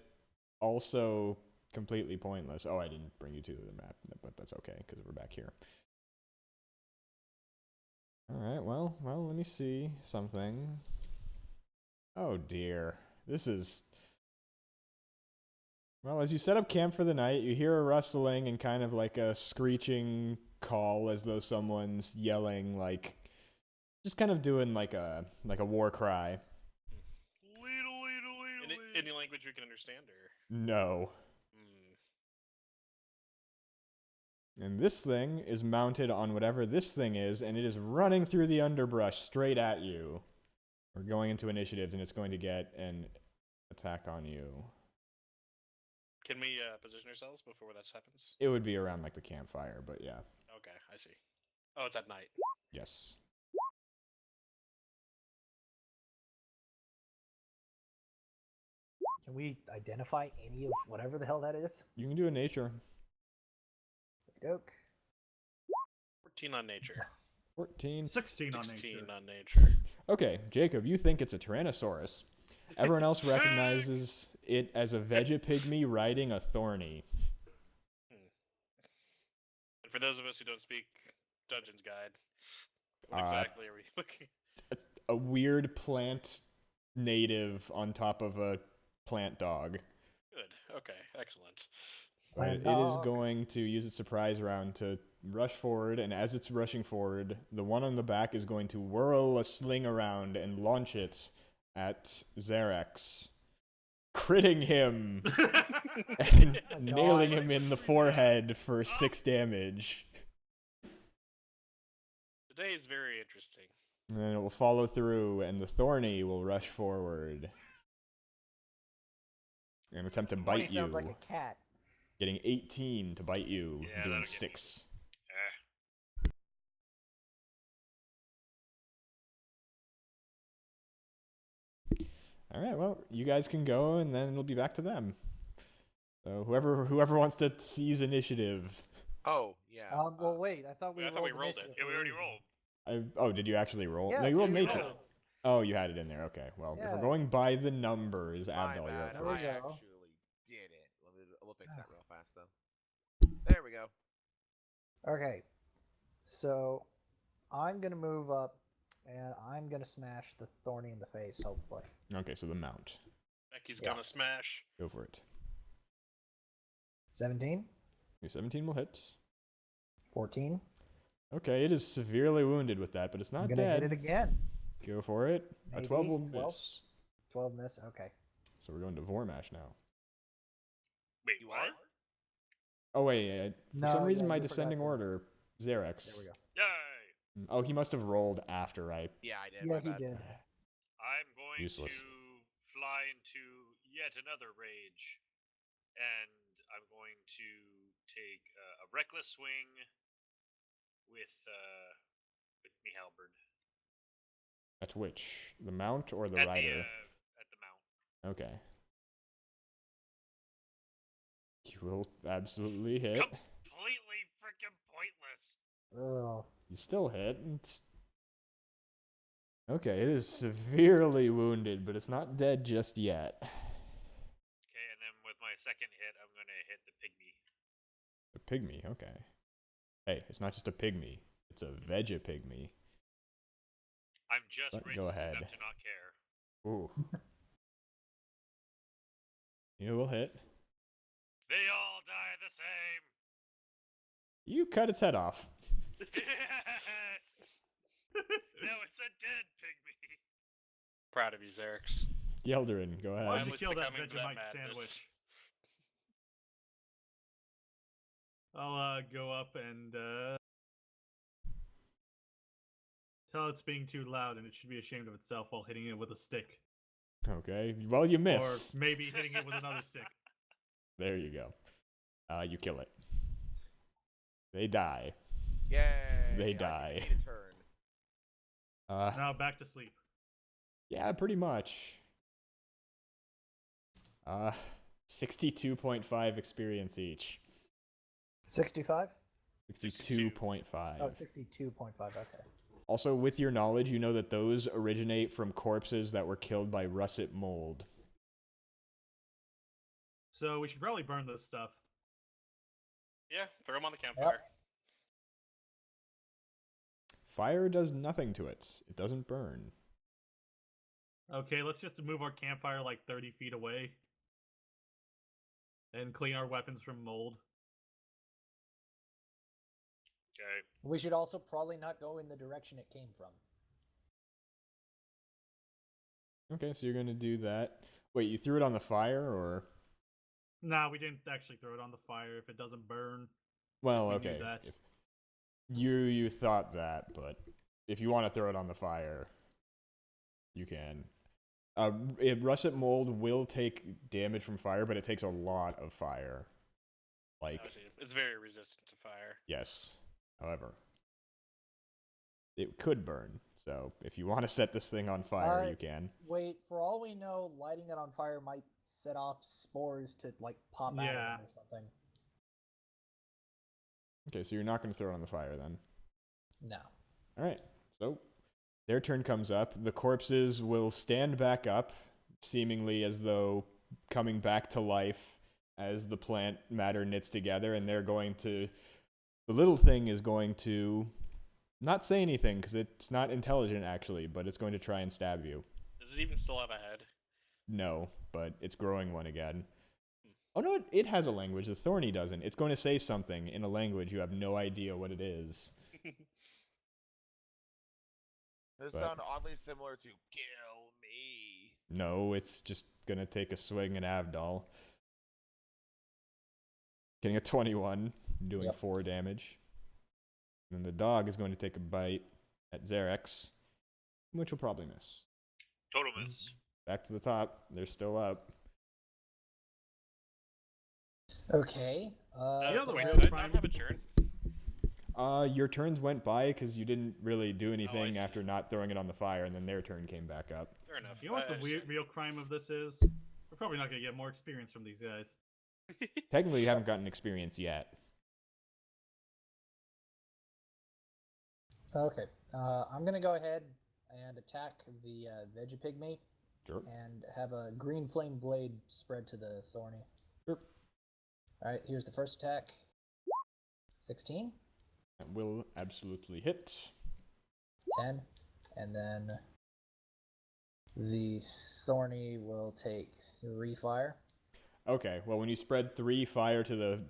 also completely pointless. Oh, I didn't bring you to the map, but that's okay because we're back here. All right. Well. Let me see something. Oh dear. This is. Well, as you set up camp for the night, you hear a rustling and kind of like a screeching call as though someone's yelling, like, just kind of doing like a war cry. Any language we can understand, or No. And this thing is mounted on whatever this thing is, and it is running through the underbrush straight at you. We're going into initiative, and it's going to get an attack on you. Can we position ourselves before that happens? It would be around like the campfire, but yeah. Okay, I see. Oh, it's at night. Yes. Can we identify any of whatever the hell that is? You can do a nature. Doke. 14 on nature. 14. 16 on 16 nature. on nature. Okay, Jacob, you think it's a Tyrannosaurus. Everyone else recognizes it as a Vegapygmy riding a Thorny. And for those of us who don't speak Dungeons Guide, what Uh, exactly are we looking? A weird plant native on top of a plant dog. Good. Okay. Excellent. But it Plant is dog. going to use its surprise round to rush forward, and as it's rushing forward, the one on the back is going to whirl a sling around and launch it at Xerix, critting him and my nailing God. him in the forehead for 6 damage. Today is very interesting. And then it will follow through, and the Thorny will rush forward and attempt to Bonnie bite you. sounds like a cat. Getting 18 to bite you, Yeah, doing that'll get me. 6. All right, well, you guys can go, and then it'll be back to them. So whoever wants to seize initiative. Oh, yeah. Well, wait. I thought we I rolled thought we rolled it. initiative Yeah, for we a already reason. rolled. Oh, did you actually roll? Yeah, no, you rolled we nature. rolled. Oh, you had it in there. Okay, well, if Yeah. we're going by the numbers, My Avdol, you're bad. up There we I first. go. actually did it. We'll fix that real fast, though. There we go. Okay. So I'm gonna move up, and I'm gonna smash the Thorny in the face. Hopefully. Okay, so the mount. Becky's Yeah. gonna smash. Go for it. 17, Okay, 17 will hit. 14. Okay, it is severely wounded with that, but it's I'm not gonna dead. hit it again. Go for it. A Maybe 12 will 12? miss. 12 miss. Okay. So we're going to Vormash now. Wait, You what? are? Oh wait, for No, some reason yeah, my you forgot descending to. order, Xerix. There we go. Yay! Oh, he must have rolled after I. Yeah, I did. Yeah, my he bad. did. I'm going Useless. to fly into yet another rage, and I'm going to take a reckless swing with me halberd At which? The mount or the at rider? at the mount. Okay. You will absolutely hit. Completely freaking pointless. Ugh. You still hit. Okay, it is severely wounded, but it's not dead just yet. Okay, and then with my second hit, I'm gonna hit the pygmy. A pygmy, okay. Hey, it's not just a pygmy. It's a veggie-pygmy. I'm just But racist go ahead. enough to not care. Ooh. You will hit. They all die the same. You cut its head off. Yes. No, it's a dead pygmy. Proud of you, Xerix. Gelderin, go ahead. Why did you Finally kill that succumbing to that Vegemite madness. sandwich? I'll go up and tell it's being too loud and it should be ashamed of itself while hitting it with a stick. Okay, well, you miss. Or maybe hitting it with another stick. There you go. You kill it. They die. Yay! They I die. need a turn. Now back to sleep. Yeah, pretty much. 62.5 experience each. 65? 62.5. Oh, 62.5. Okay. Also, with your knowledge, you know that those originate from corpses that were killed by russet mold. So we should probably burn this stuff. Yeah, throw them on the campfire. Fire does nothing to it. It doesn't burn. Okay, let's just move our campfire like 30 feet away. And clean our weapons from mold. Okay. We should also probably not go in the direction it came from. Okay, so you're going to do that. Wait, you threw it on the fire, or? Nah, we didn't actually throw it on the fire if it doesn't burn. Well, We knew okay. that. If you thought that, but if you want to throw it on the fire, you can. Russet mold will take damage from fire, but it takes a lot of fire. Like, It's very resistant to fire. yes. However, it could burn. So if you want to set this thing on fire, you can. Wait, for all we know, lighting it on fire might set off spores to like pop out of Yeah. it or something. Okay, so you're not going to throw it on the fire then. No. All right. So their turn comes up. The corpses will stand back up, seemingly as though coming back to life as the plant matter knits together, and they're going to. The little thing is going to not say anything because it's not intelligent actually, but it's going to try and stab you. Does it even still have a head? No, but it's growing one again. Oh no, it has a language. The thorny doesn't. It's going to say something in a language you have no idea what it is. Does But- sound oddly similar to "kill me." No, it's just going to take a swing at Avdol. Getting a 21, doing Yep. 4 damage. And then the dog is going to take a bite at Xerix, which will probably miss. Total miss. Back to the top. They're still up. Okay. You know the Wait, real did I crime- not have a turn? Your turns went by because you didn't really do anything see. after not throwing it on the fire, and then their turn came back up. Fair enough. You know what I the understand. real crime of this is? We're probably not going to get more experience from these guys. Technically, you haven't gotten experience yet. Okay. I'm gonna go ahead and attack the Vegapygmy Sure. and have a green flame blade spread to the thorny. Sure. All right. Here's the first attack. 16, That will absolutely hit. 10, and then the thorny will take 3 fire. Okay, well, when you spread 3 fire to the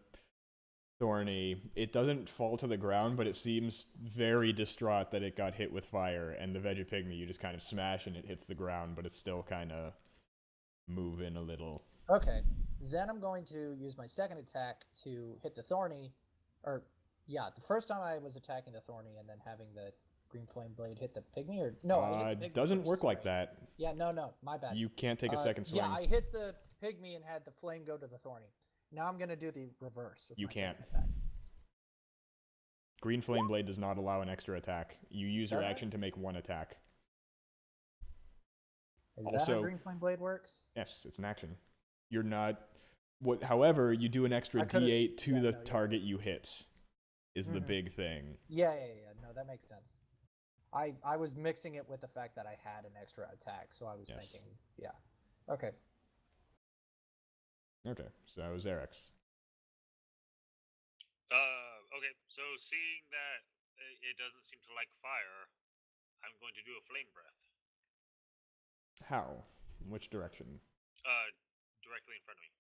thorny, it doesn't fall to the ground, but it seems very distraught that it got hit with fire, and the Vegapygmy, you just kind of smash and it hits the ground, but it's still kind of moving a little. Okay. Then I'm going to use my second attack to hit the thorny, or yeah, the first time I was attacking the thorny and then having the green flame blade hit the pygmy, or no? I hit the pygmy Doesn't first, work like sorry. that. Yeah, no, my bad. You can't take a second swing. Yeah, I hit the pygmy and had the flame go to the thorny. Now I'm gonna do the reverse. With You my can't. second attack. Green flame blade does not allow an extra attack. You use your Does it? action to make one attack. Is that how green flame blade works? Yes, it's an action. You're not. However, you do an extra I could've- D8 to yeah, the no, you're target you hit. Is the Mhm. big thing. Yeah. No, that makes sense. I was mixing it with the fact that I had an extra attack, so I was Yes. thinking, yeah. Okay. Okay, so Xerix. Okay, so seeing that it doesn't seem to like fire, I'm going to do a flame breath. How? In which direction? Directly in front of me.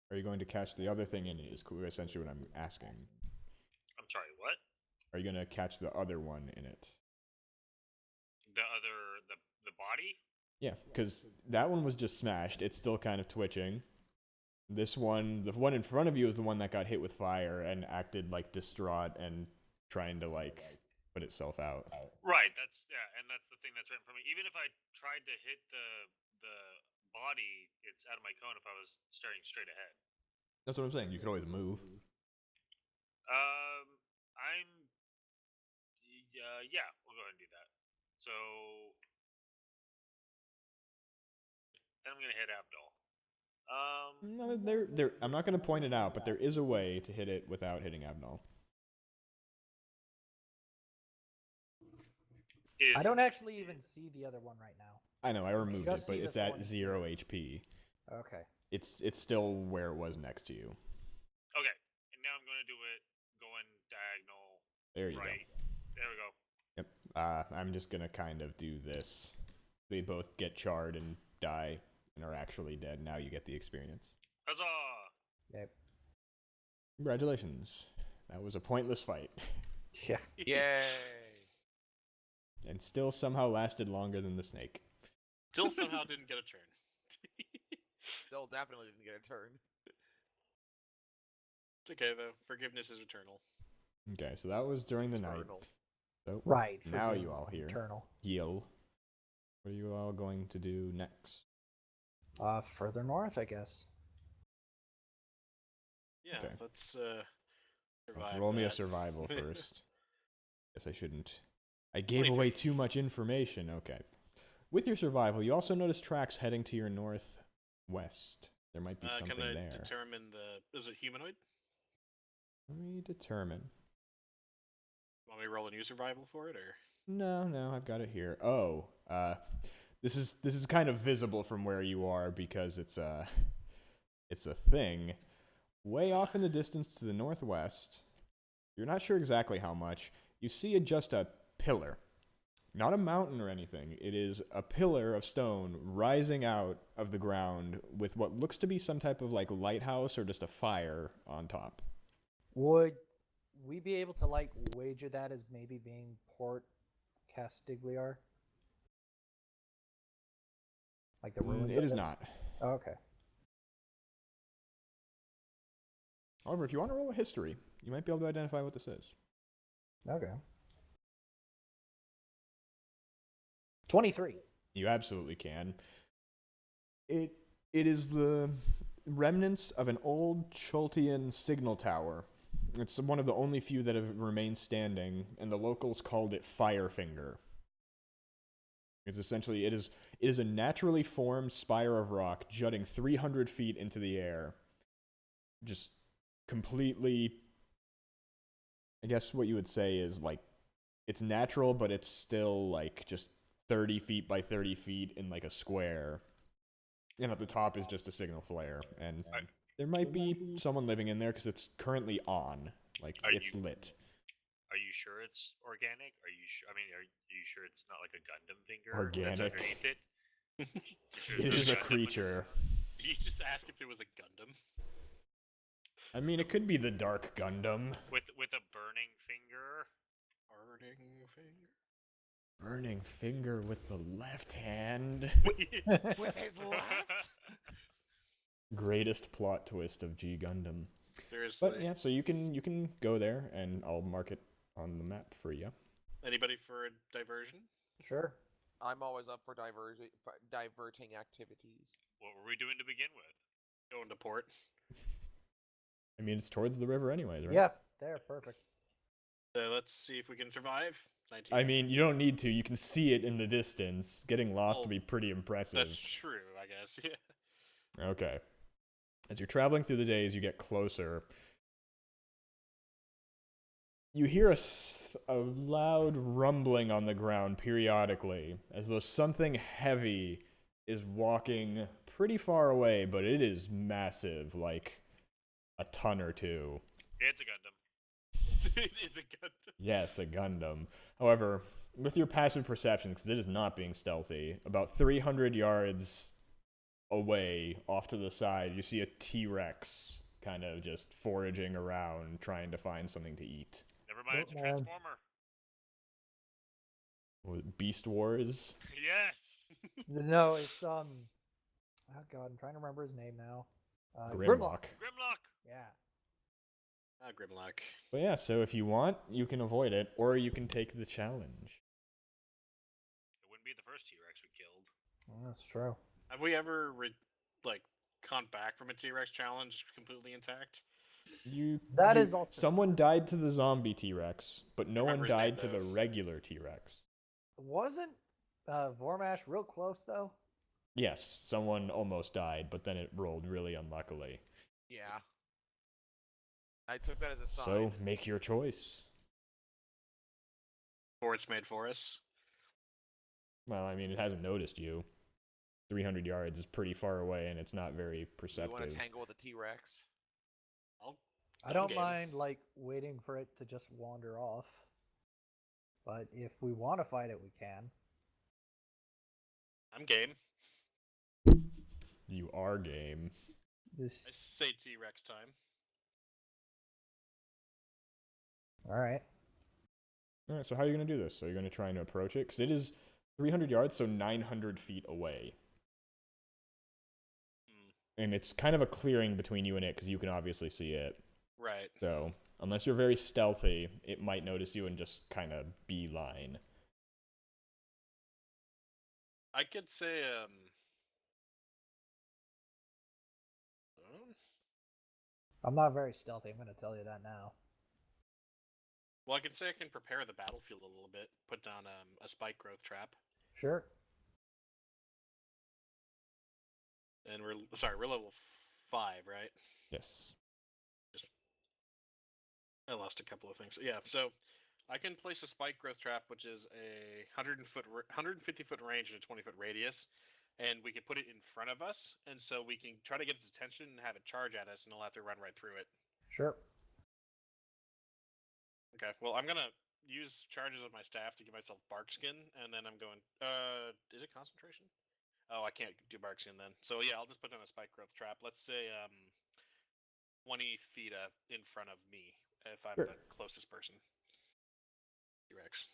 Are you going to catch the other thing in it? Is essentially what I'm asking. I'm sorry, what? Are you going to catch the other one in it? The body? Yeah, because that one was just smashed. It's still kind of twitching. This one, the one in front of you is the one that got hit with fire and acted like distraught and trying to like put itself out. Right, and that's the thing that's right in front of me. Even if I tried to hit the body, it's out of my cone if I was staring straight ahead. That's what I'm saying. You could always move. Yeah, we'll go ahead and do that. So then I'm gonna hit Avdol. No, I'm not going to point it out, but there is a way to hit it without hitting Avdol. I don't actually even see the other one right now. I know, I removed it, just but see it's the at thorny 0 HP. Okay. It's still where it was next to you. Okay, and now I'm gonna do it going diagonal. There you right. go. There we go. Yep. I'm just going to kind of do this. They both get charred and die and are actually dead. Now you get the experience. Huzzah! Yep. Congratulations. That was a pointless fight. Yeah. Yay! And still somehow lasted longer than the snake. Still somehow didn't get a turn. Still definitely didn't get a turn. It's okay though. Forgiveness is eternal. Okay, so that was during the night. Eternal. So Right. now forgive you all hear. Eternal. Heal. What are you all going to do next? Further north, I guess. Yeah, Okay. let's survive. Roll me a that. survival first. Guess I shouldn't. I gave away too much information. Okay. With your survival, you also notice tracks heading to your northwest. There might be something Can I there. determine is it humanoid? Let me determine. Want me to roll a new survival for it, or? No, I've got it here. Oh, this is kind of visible from where you are because it's a thing. Way off in the distance to the northwest. You're not sure exactly how much. You see just a pillar. Not a mountain or anything. It is a pillar of stone rising out of the ground with what looks to be some type of like lighthouse or just a fire on top. Would we be able to like wager that as maybe being Port Castigliar? Like the ruins? It of is not. Oh, okay. However, if you want to roll a history, you might be able to identify what this is. Okay. 23. You absolutely can. It is the remnants of an old Choltian signal tower. It's one of the only few that have remained standing, and the locals called it Firefinger. It's essentially it is a naturally formed spire of rock jutting 300 feet into the air. Just completely, I guess what you would say is like it's natural, but it's still like just 30 feet by 30 feet in like a square. And at the top is just a signal flare. And there might be someone living in there because it's currently on. Like, it's lit. Are you sure it's organic? Are you sure? I mean, are you sure it's not like a Gundam finger Organic. that's underneath it? It is a creature. Did you just ask if it was a Gundam? I mean, it could be the Dark Gundam. With a burning finger? Burning finger? Burning finger with the left hand. With his left? Greatest plot twist of G Gundam. There's But yeah, so you can go there, and I'll mark it on the map for you. Anybody for a diversion? Sure. I'm always up for diverting activities. What were we doing to begin with? Going to port. I mean, it's towards the river anyways, right? Yeah, there, perfect. So let's see if we can survive. 19. I mean, you don't need to. You can see it in the distance. Getting lost Well, would be pretty impressive. That's true, I guess. Yeah. Okay. As you're traveling through the day, as you get closer, you hear a loud rumbling on the ground periodically, as though something heavy is walking pretty far away, but it is massive, like a ton or two. It's a Gundam. It is a Gundam. Yes, a Gundam. However, with your passive perception, because it is not being stealthy, about 300 yards away, off to the side, you see a T-Rex kind of just foraging around, trying to find something to eat. Never mind, it's a man. Transformer. Beast Wars? Yes! No, it's oh god, I'm trying to remember his name now. Grimlock. Grimlock! Yeah. Ah, Grimlock. But yeah, so if you want, you can avoid it, or you can take the challenge. It wouldn't be the first T-Rex we killed. Well, that's true. Have we ever, come back from a T-Rex challenge completely intact? That is also Someone died to the zombie T-Rex, but no one Remember his name, died to the though. regular T-Rex. Wasn't Vormash real close though? Yes, someone almost died, but then it rolled really unluckily. Yeah. I took that as a sign. So make your choice. Fort's made for us. Well, I mean, it hasn't noticed you. 300 yards is pretty far away, and it's not very You perceptive. want to tangle with the T-Rex? I don't game. mind waiting for it to just wander off. But if we want to fight it, we can. I'm game. You are game. I say T-Rex time. All right. All right, so how are you going to do this? So you're going to try and approach it? Because it is 300 yards, so 900 feet away. And it's kind of a clearing between you and it, because you can obviously see it. Right. So, unless you're very stealthy, it might notice you and just kind of beeline. I could say, I'm not very stealthy. I'm going to tell you that now. well, I could say I can prepare the battlefield a little bit. Put down a spike growth trap. Sure. And we're level 5, right? Yes. I lost a couple of things. Yeah, so I can place a spike growth trap, which is a 150 foot range and a 20 foot radius, and we can put it in front of us, and so we can try to get its attention and have it charge at us, and it'll have to run right through it. Sure. Okay, well, I'm gonna use charges of my staff to give myself bark skin, and then I'm going. Is it concentration? Oh, I can't do bark skin then. So yeah, I'll just put down a spike growth trap. Let's say 20 feet in front of me, if I'm Sure. the closest person. T-Rex.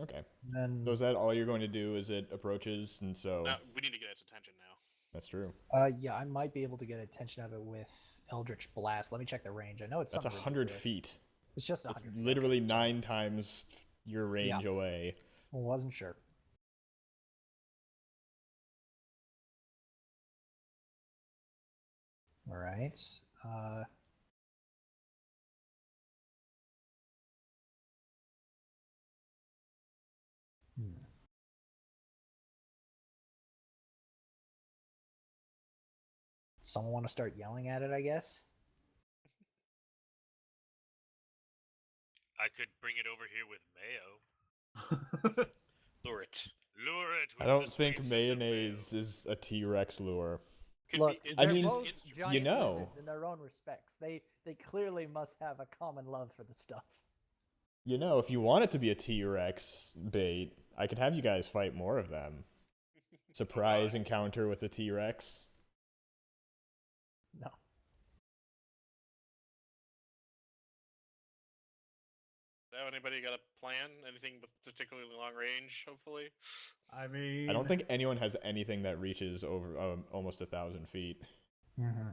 Okay. And So is that all you're going to do as it approaches? And so Now, we need to get its attention now. that's true. yeah, I might be able to get attention of it with Eldritch Blast. Let me check the range. I know it's That's something 100 ridiculous. feet. It's just It's 100. literally 9 times your range away. Wasn't sure. All right. Someone want to start yelling at it, I guess? I could bring it over here with mayo. Lure it. Lure it I with don't the think sweet scent of mayonnaise mayo. is a T-Rex lure. Could Look, be, I they're mean, both it's- giant you know. lizards in their own respects. They clearly must have a common love for the stuff. You know, if you want it to be a T-Rex bait, I could have you guys fight more of them. Surprise encounter with a T-Rex. No. Now, anybody got a plan? Anything with particularly long range, hopefully? I mean, I don't think anyone has anything that reaches over almost 1,000 feet. Mm-hmm.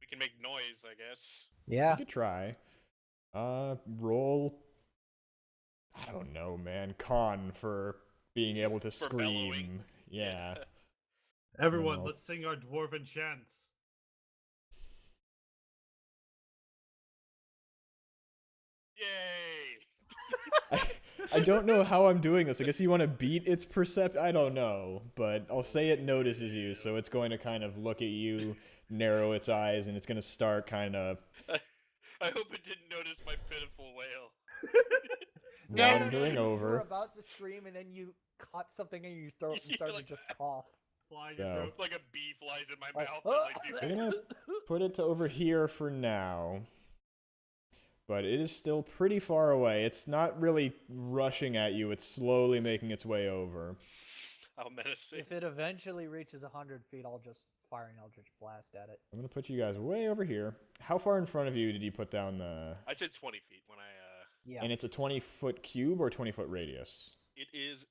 We can make noise, I guess. Yeah. You could try. Roll. I don't know, man. Con for being able to For scream. bellowing. Yeah. Everyone, No. let's sing our dwarven chants. Yay! I don't know how I'm doing this. I guess you want to beat its percept. I don't know, but I'll say it notices you, so it's going to kind of look at you, narrow its eyes, and it's going to start kind of I hope it didn't notice my pitiful wail. wandering You were over. about to scream and then you caught something in your throat and started Like- to just cough. Flying Yeah. your throat. Like a bee flies in my Like, mouth. "Oh!" As I do. We're gonna put it to over here for now. But it is still pretty far away. It's not really rushing at you. It's slowly making its way over. How menacing. If it eventually reaches 100 feet, I'll just fire an Eldritch Blast at it. I'm gonna put you guys way over here. How far in front of you did you put down the... I said 20 feet when I, Yeah. And it's a 20-foot cube or 20-foot radius? It is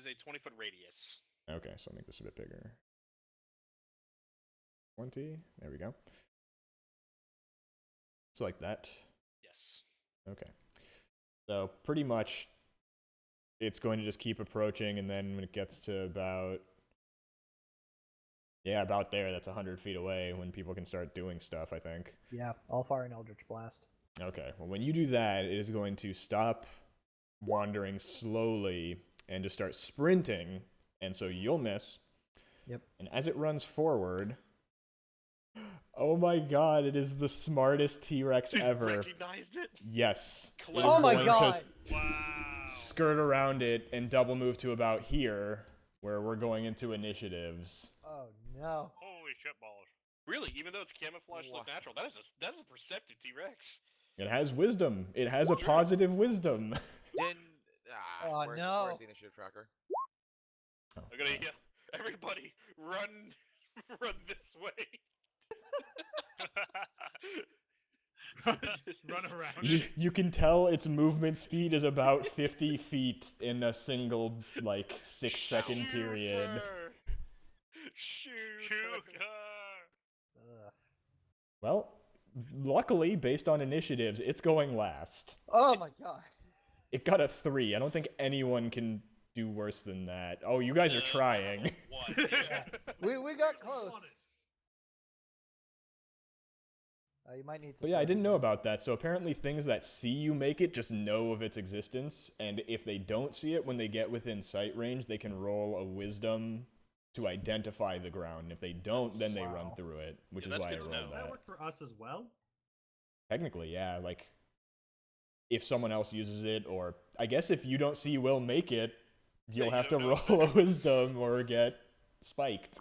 a 20-foot radius. Okay, so I'll make this a bit bigger. 20. There we go. So like that. Yes. Okay. So pretty much it's going to just keep approaching, and then when it gets to about... Yeah, about there, that's 100 feet away when people can start doing stuff, I think. Yeah, I'll fire an Eldritch Blast. Okay, well, when you do that, it is going to stop wandering slowly and just start sprinting, and so you'll miss. Yep. And as it runs forward, oh my god, it is the smartest T-Rex You ever. recognized it? Yes. It is Clever. Oh my going god! to Wow. skirt around it and double move to about here, where we're going into initiatives. Oh no. Holy shit balls. Really? Even though it's camouflage look Wow. natural, that's a perceptive T-Rex. It has wisdom. It has a positive wisdom. Didn't. Oh, where's, no. Where's the initiative tracker? Oh, I'm gonna yell, everybody, run, run this way. Just run around. You can tell its movement speed is about 50 feet in a single, like, 6-second Shoot period. her! Shoot Shoot her! her. Ugh. Well, luckily, based on initiatives, it's going last. Oh my god. It got a 3. I don't think anyone can do worse than that. Oh, you guys are trying. One. Yeah. We got close. You might need to. But yeah, I sword didn't me. know about that. So apparently things that see you make it just know of its existence. And if they don't see it when they get within sight range, they can roll a wisdom to identify the ground. And if they don't, then they run Wow. through it, which Yeah, is that's why I good to rolled know. Does that that. work for us as well? Technically, yeah. Like, if someone else uses it, or I guess if you don't see Will make it, you'll you have to don't know. roll a wisdom or get spiked.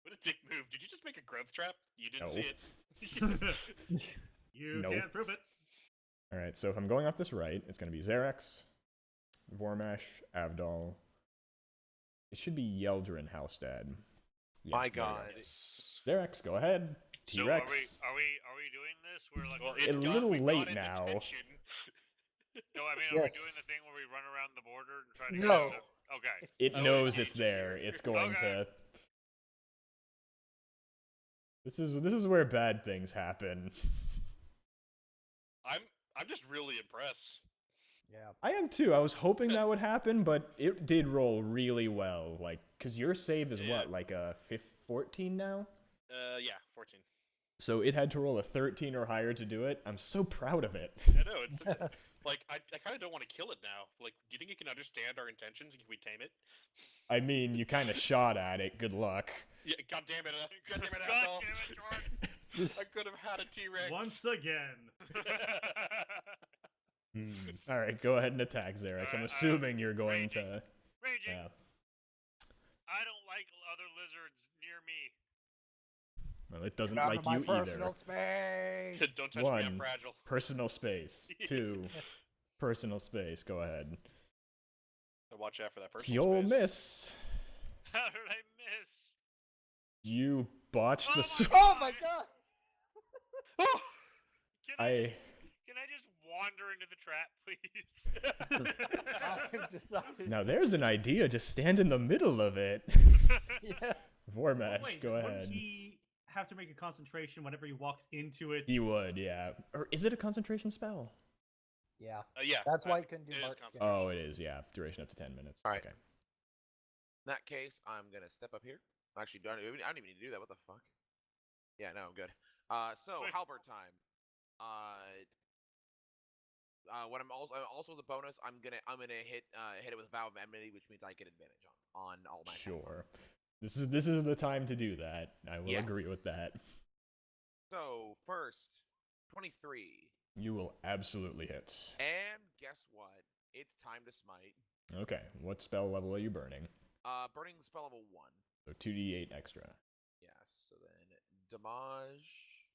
What a dick move. Did you just make a growth trap? You didn't No. see it. You Nope. can't prove it. All right, so if I'm going off this right, it's going to be Xerax, Vormash, Avdol. It should be Yeldrin Halstad. Yeah, My there you go. god. Yes. Xerax, go ahead. So T-Rex. are we doing this? We're like Well, It's it's a got- little we got late its now. attention. No, I mean, are Yes. we doing the thing where we run around the border and try to No. get stuff? Okay. It Oh, knows it's it's there. It's going Okay. to. This is where bad things happen. I'm just really impressed. Yeah. I am too. I was hoping that would happen, but it did roll really well. Like, cause your save is Yeah. what, like a 14 now? Yeah, 14. So it had to roll a 13 or higher to do it. I'm so proud of it. I know, it's such a, like, I kind of don't want to kill it now. Like, do you think it can understand our intentions and can we tame it? I mean, you kind of shot at it. Good luck. Yeah, god damn it, God Avdol. damn it, Jordan. I could have had a T-Rex. Once again. All right, go ahead and attack Xerax. I'm Alright, assuming you're going raging. to. Raging. Yeah. I don't like other lizards near me. Well, it doesn't Get out like of my you personal either. space. Don't touch me, I'm 1. fragile. Personal space. 2. Personal space. Go ahead. So watch out for that person. You'll miss. How did I miss? You botched the. Oh my god! Can I just wander into the trap, please? I'm decided. Now there's an idea. Just stand in the middle of it. Yeah. Vormash, Wait, go wouldn't ahead. he have to make a concentration whenever he walks into it. He would, yeah. Or is it a concentration spell? Yeah. Yeah. That's why I you think couldn't do it is Mark's concentration. Oh, it is, yeah. Duration up to 10 minutes. All right. Okay. In that case, I'm gonna step up here. Actually, I don't even need to do that. What the fuck? Yeah, no, I'm good. So Wait. halberd time. What I'm also as a bonus, I'm gonna hit it with Vow of Enmity, which means I get advantage on all my attacks. Sure. This is the time to do that. I will agree with Yes. that. So first, 23, You will absolutely hit. and guess what? It's time to smite. Okay. What spell level are you burning? Burning spell level 1. So 2d8 extra. Yes. So then damage,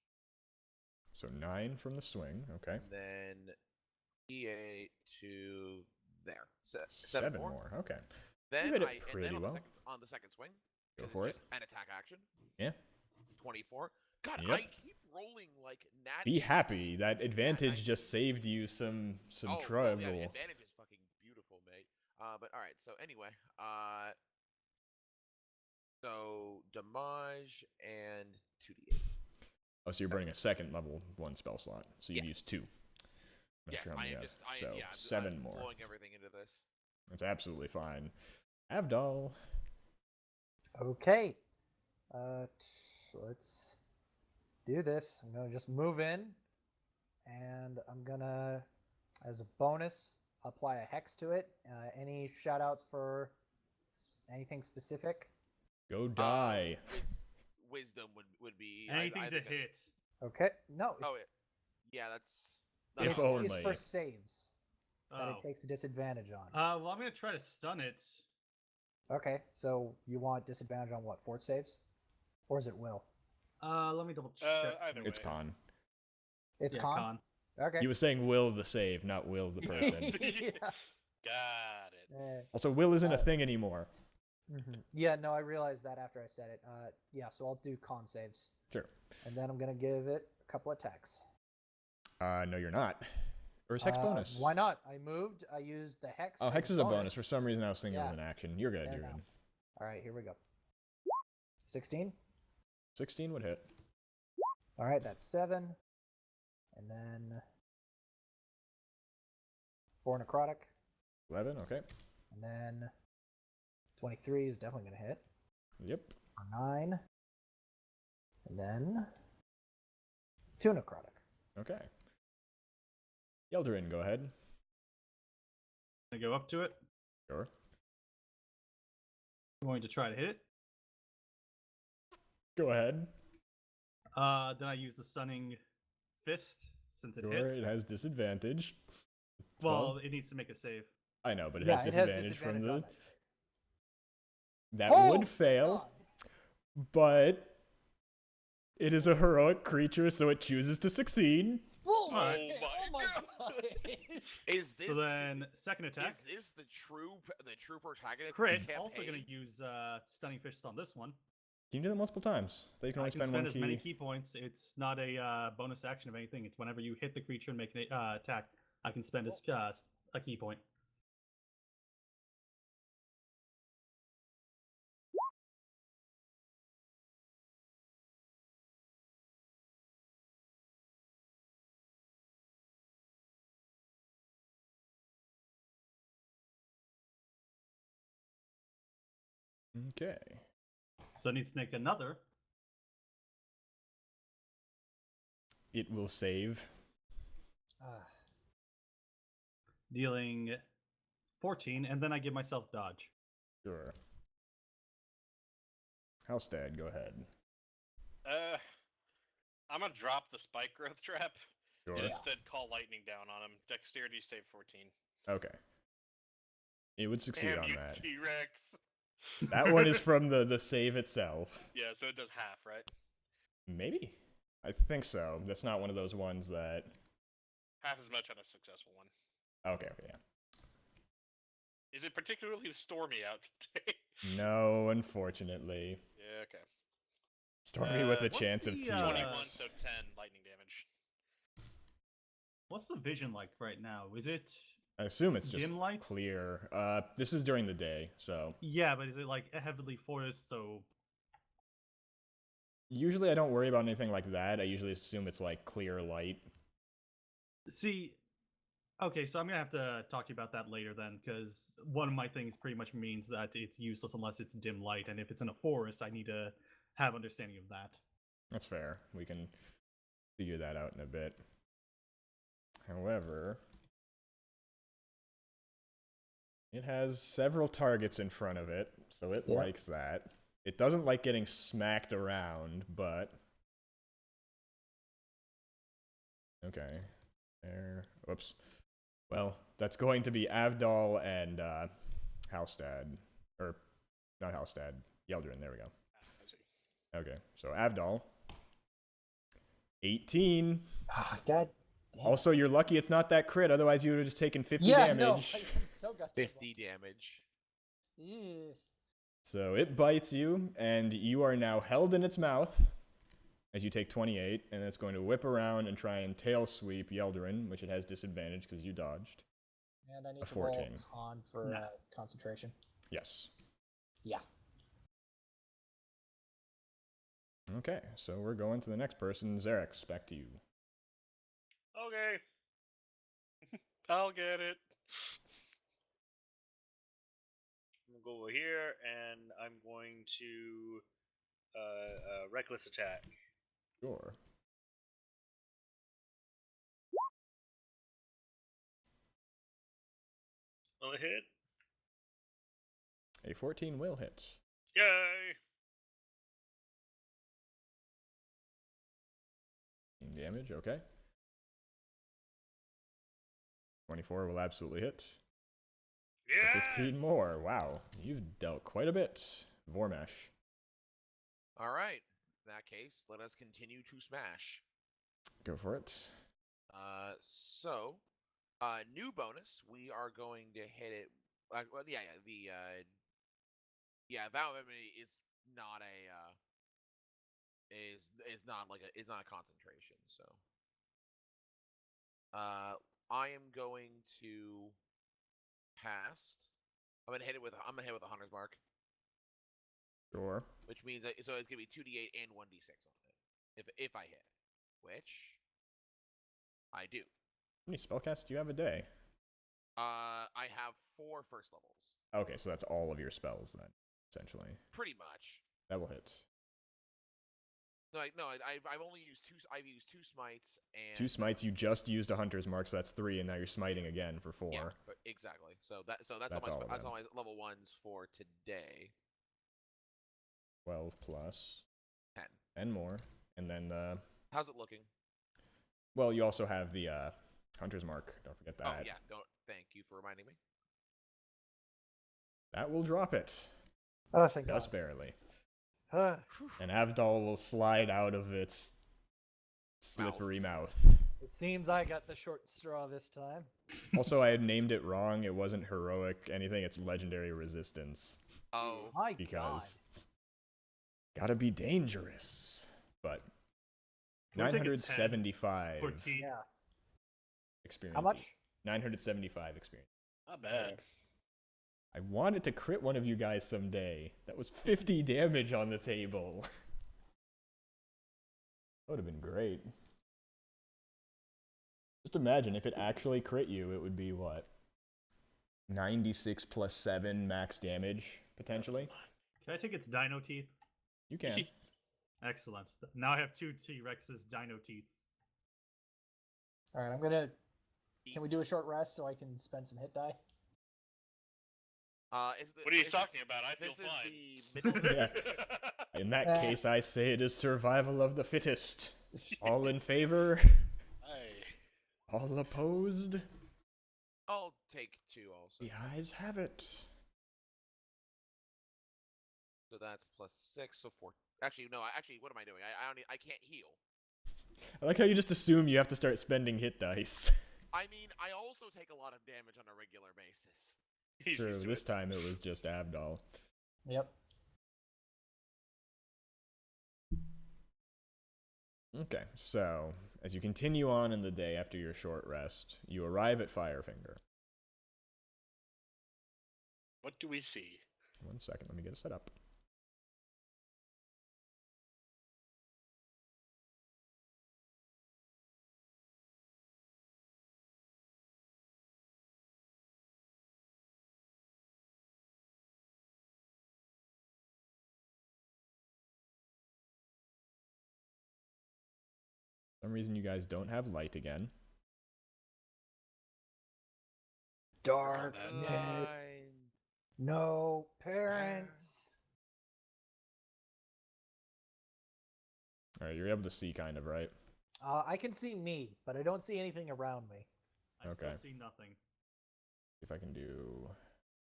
So 9 from the swing. Okay. and then d8 to there. 7 more. Okay. Then hit it and pretty then well. on the second swing, Go 'cause for it's it. just an attack action. Yeah. 24. God, Yep. I keep rolling like natty. Be happy. That advantage I- just saved you some Oh, well, trouble. yeah, advantage is fucking beautiful, mate. But all right. So anyway, so damage and 2d8. Oh, so you're burning a second level 1 spell slot. So you've Yeah. used 2. Not Yes, sure how I many am you just. have. So yeah, 7 I'm more. blowing everything into this. That's absolutely fine. Avdol. Okay. Let's do this. I'm gonna just move in, and I'm gonna, as a bonus, apply a hex to it. Any shout outs for anything specific? Go die. Wisdom would be Anything I to think hit. Okay. No. It's, Oh, yeah, that's. If it's, only. it's for saves that Oh. it takes a disadvantage on. Well, I'm gonna try to stun it. Okay, so you want disadvantage on what? Fort saves? Or is it will? Let me double check. Either way. It's con. It's Yeah, con? Okay. He was saying will the save, not will the person. Yeah. Got it. Also, will isn't a thing anymore. Yeah, no, I realized that after I said it. Yeah, so I'll do con saves. Sure. And then I'm going to give it a couple attacks. No, you're not. Or is hex bonus? Why not? I moved. I used the hex. Oh, as hex is a bonus. For some reason, I was thinking it was Yeah. an action. You're good. Yeah, You're no. good. All right, here we go. 16. 16 would hit. All right, that's 7. And then 4 necrotic. 11. Okay. And then 23 is definitely going to hit. Yep. For 9. And then 2 necrotic. Okay. Yeldrin, go ahead. I go up to it. Sure. I'm going to try to hit it. Go ahead. Then I use the stunning fist since it Sure. hit. It has disadvantage. Well, it needs to make a save. I know, but it Yeah, has it has disadvantage from disadvantage on the. that save. That Oh, would fail, God. but it is a heroic creature, so it chooses to succeed. Bullshit! my Oh my god! Is this So then, second attack. Is this the true protagonist? of Crit. this Also going campaign? to use stunning fist on this one. You can do that multiple times. So you can I only can spend spend one as key. many key points. It's not a bonus action of anything. It's whenever you hit the creature and make an attack, I can spend a key point. Okay. So it needs to make another. It will save. Dealing 14, and then I give myself dodge. Sure. Halstad, go ahead. I'm gonna drop the spike growth trap Sure. and instead call lightning down on him. Dexterity save 14. Okay. It would succeed Damn on you, that. T-Rex. That one is from the save itself. Yeah, so it does half, right? Maybe. I think so. That's not one of those ones that. Half as much on a successful one. Okay, yeah. Is it particularly stormy out today? No, unfortunately. Yeah, okay. Stormy with a what's chance of the, 2. 21, Yes. so 10 lightning damage. What's the vision like right now? Is it I assume it's just dim light? clear. This is during the day, so Yeah, but is it like heavily forest? So Usually I don't worry about anything like that. I usually assume it's like clear light. See, okay, so I'm gonna have to talk to you about that later then, because one of my things pretty much means that it's useless unless it's dim light, and if it's in a forest, I need to have understanding of that. That's fair. We can figure that out in a bit. However, it has several targets in front of it, so it likes that. It doesn't like getting smacked around, but... Okay. There. Whoops. Well, that's going to be Avdol and Halstad. Or, not Halstad. Yeldrin, there we go. I see. Okay, so Avdol. 18. Ah, God damn. Also, you're lucky it's not that crit, otherwise you would have just taken 50 yeah, damage. no, I'm so gutted. 50 damage. Ew. So it bites you, and you are now held in its mouth as you take 28, and it's going to whip around and try and tail sweep Yeldrin, which it has disadvantage because you dodged. And I need A to roll 14. con for concentration. Yes. Yeah. Okay, so we're going to the next person. Xerix, back to you. Okay. I'll get it. I'm gonna go over here, and I'm going to reckless attack. Sure. Will it hit? A 14 will hit. Yay! Damage, okay. 24 will absolutely hit. Yeah. 15 more. Wow, you've dealt quite a bit. Vormesh. All right. In that case, let us continue to smash. Go for it. New bonus. We are going to hit it. Vow of Enmity is not is not a concentration. So, I am going to cast. I'm gonna hit it with a Hunter's Mark, Sure. which means that, so it's gonna be 2d8 and 1d6 on it if I hit, which I do. How many spellcasts do you have a day? I have 4 first levels. Okay, so that's all of your spells then, essentially. Pretty much. That will hit. I've only used 2. I've used 2 smites and 2 smites, you just used a Hunter's Mark, so that's 3, and now you're smiting again for 4. Yeah, exactly. So that's That's all all my of them. level 1s for today. 12 plus 10. 10 more. And then, How's it looking? well, you also have the Hunter's Mark. Don't forget that. Oh yeah, thank you for reminding me. That will drop it. Oh, thank Just God. barely. Ah, And Avdol will slide out of its slippery mouth. it seems I got the short straw this time. Also, I had named it wrong. It wasn't heroic anything. It's legendary resistance. Oh, My Because gotta be dangerous. But We'll take a 10 975 for T. God. Yeah. experience. How much? 975 experience. Not bad. I wanted to crit one of you guys someday. That was 50 damage on the table. That would have been great. Just imagine if it actually crit you, it would be what? 96 plus 7 max damage, potentially? Can I take its dino teeth? You can. Excellent. Now I have 2 T-Rex's dino teeth. All right, I'm gonna. Can we do a short rest so I can spend some hit die? What are you talking about? I feel This fine. is the middle. Yeah. In that case, I say it is survival of the fittest. All in favor? Hey. All opposed? I'll take 2 also. The eyes have it. So that's plus 6, so 4. Actually, no. What am I doing? I can't heal. I like how you just assume you have to start spending hit dice. I mean, I also take a lot of damage on a regular basis. He's True, used to this it. time it was just Avdol. Yep. Okay, so as you continue on in the day after your short rest, you arrive at Firefinger. What do we see? 1 second, let me get it set up. some reason you guys don't have light again. Darkness. No parents. All right, you're able to see kind of, right? I can see me, but I don't see anything around me. I Okay. still see nothing. If I can do...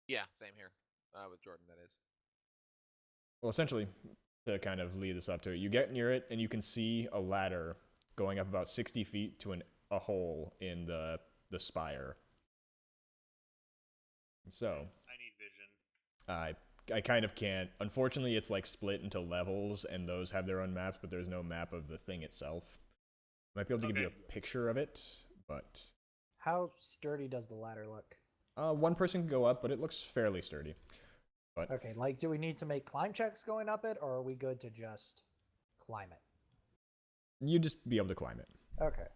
Yeah, same here. With Jordan, that is. Well, essentially, to kind of lead this up to it, you get near it, and you can see a ladder going up about 60 feet to a hole in the spire. So... I need vision. I kind of can't. Unfortunately, it's like split into levels, and those have their own maps, but there's no map of the thing itself. Might be able to give you a picture of it, but... How sturdy does the ladder look? One person can go up, but it looks fairly sturdy. But Okay, like, do we need to make climb checks going up it, or are we good to just climb it? you'd just be able to climb it. Okay.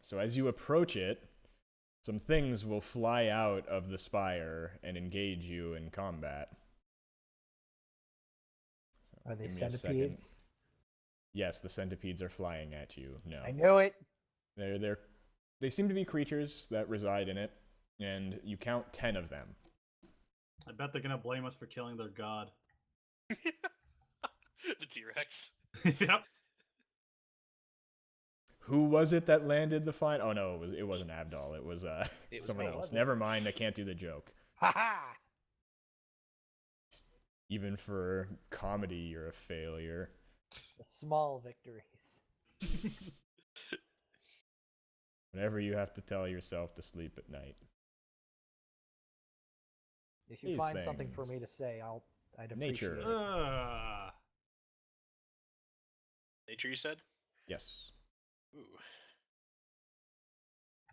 So as you approach it, some things will fly out of the spire and engage you in combat. So Are they give me a second. centipedes? Yes, the centipedes are flying at you. No. I knew it. They seem to be creatures that reside in it, and you count 10 of them. I bet they're gonna blame us for killing their god. The T-Rex. Yep. Who was it that landed the fine? Oh no, it wasn't Avdol. It was It was someone me. else. Never mind. I can't do the joke. Haha! Even for comedy, you're a failure. The small victories. Whenever you have to tell yourself to sleep at night. If you These find something for things. me to say, I'd appreciate Nature. it. Nature, you said? Yes. Ooh.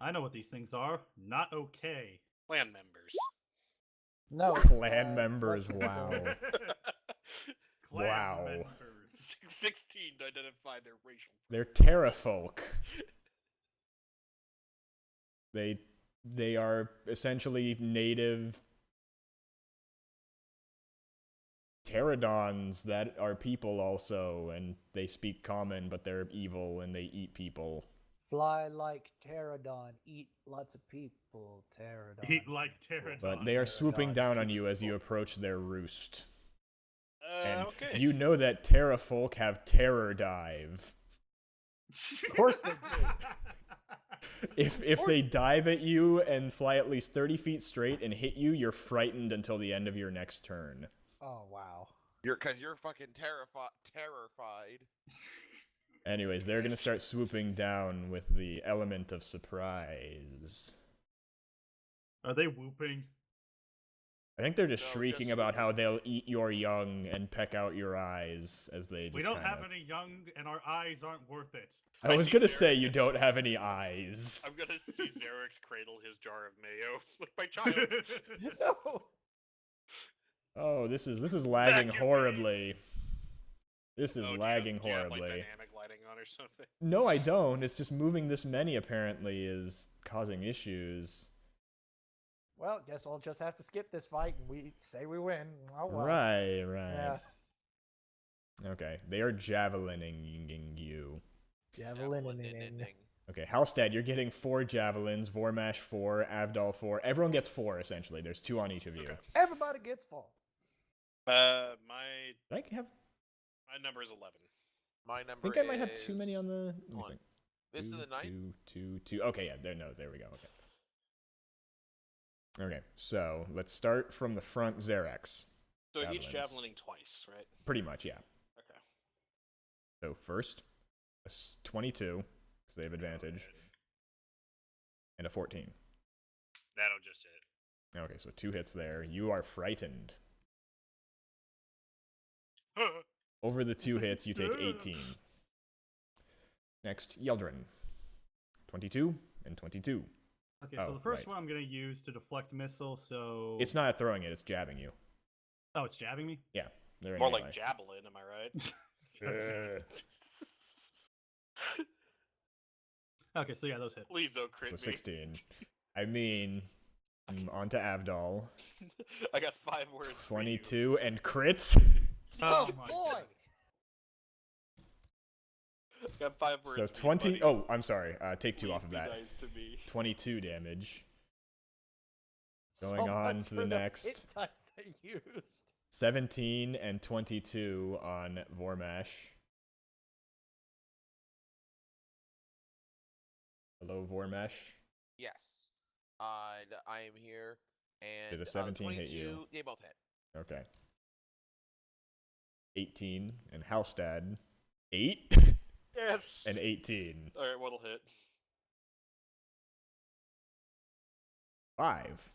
I know what these things are. Not okay. Clan members. No. Clan members. let's- Wow. Clan Wow. members. 16 to identify their racial. They're terra folk. They are essentially native pterodons that are people also, and they speak common, but they're evil and they eat people. Fly like pterodon, eat lots of people, pterodon. Eat like pterodon. But they are swooping Pterodon down on eat you as you people. approach their roost. And Okay. you know that terra folk have terror dive. Of course they do. If they dive at you and fly at least 30 feet straight and hit you, you're frightened until the end of your next turn. Oh, wow. Because you're fucking terrified. Anyways, they're going to start swooping down with the element of surprise. Are they whooping? I think they're just No, shrieking just about how swooping. they'll eat your young and peck out your eyes as they just We don't kinda... have any young, and our eyes aren't worth it. I was see going to Sarah. say you don't have any eyes. I'm gonna see Xerix cradle his jar of mayo like my child. No. Oh, this is lagging Vacuum horribly. This is Oh, do you lagging have, horribly. like, dynamic lighting on or something? No, I don't. It's just moving this many apparently is causing issues. Well, guess we'll just have to skip this fight and we say we win. Oh, well. Right. Yeah. Okay, they are javelining you. Javelin. Okay, Halstead, you're getting 4 javelins, Vormash 4, Avdol 4. Everyone gets 4, essentially. There's 2 on each of you. Okay. Everybody gets full. My Did I have... number is 11. My I number think I might have too is many on the... Let me one. think. This is the night. 2. Okay, yeah, there we go. Okay, so let's start from the front, Xerax. So each Javelins. javelining twice, right? Pretty much, yeah. Okay. So first, a 22, because they have advantage, and a 14. That'll just hit. Okay, so 2 hits there. You are frightened. Over the 2 hits, you take 18. Next, Yeldrin. 22 and 22. Okay, so Oh, the first right. one I'm gonna use to deflect missile, so... It's not throwing it, it's jabbing you. Oh, it's jabbing me? They're in More melee. like javelin, am I right? Okay, so yeah, those hit. Please don't crit So me. 16. I mean, on to Avdol. I got 5 words. for you. 22 and crits. Oh, my boy! God. I got 5 words. So for 20. You, buddy. Oh, I'm sorry. Take 2 Please off of be that. Nice to me. 22 damage. So Going on much to the for those next. hit dice I used. 17 and 22 on Vormash. Hello, Vormash. Yes. I am here, and Did the 17 hit 22, you? They both hit. Okay. 18 and Halstad. 8 Yes. and 18. All right, what'll hit? 5.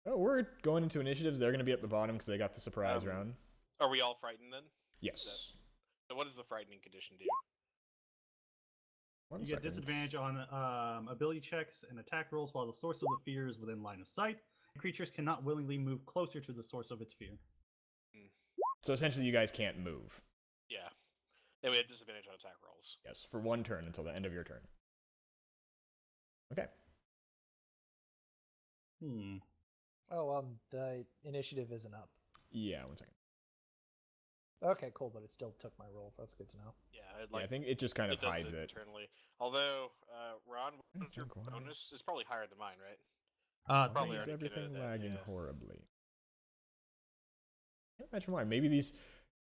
Oh, we're going into initiatives. They're going to be at the bottom because they got the surprise round. Are we all frightened then? Yes. So what does the frightening condition do? One You second. get disadvantage on ability checks and attack rolls while the source of the fear is within line of sight. Creatures cannot willingly move closer to the source of its fear. So essentially, you guys can't move. Yeah. Then we had disadvantage on attack rolls. Yes, for 1 turn until the end of your turn. Okay. Oh, the initiative isn't up. Yeah, 1 second. Okay, cool, but it still took my roll. That's good to know. Yeah, Yeah, I think it just kind of does hides it. internally. Although, Ron, I what's your think why. bonus? It's probably higher than mine, right? Why Probably is already everything considered that, lagging yeah. horribly? I can't imagine why. Maybe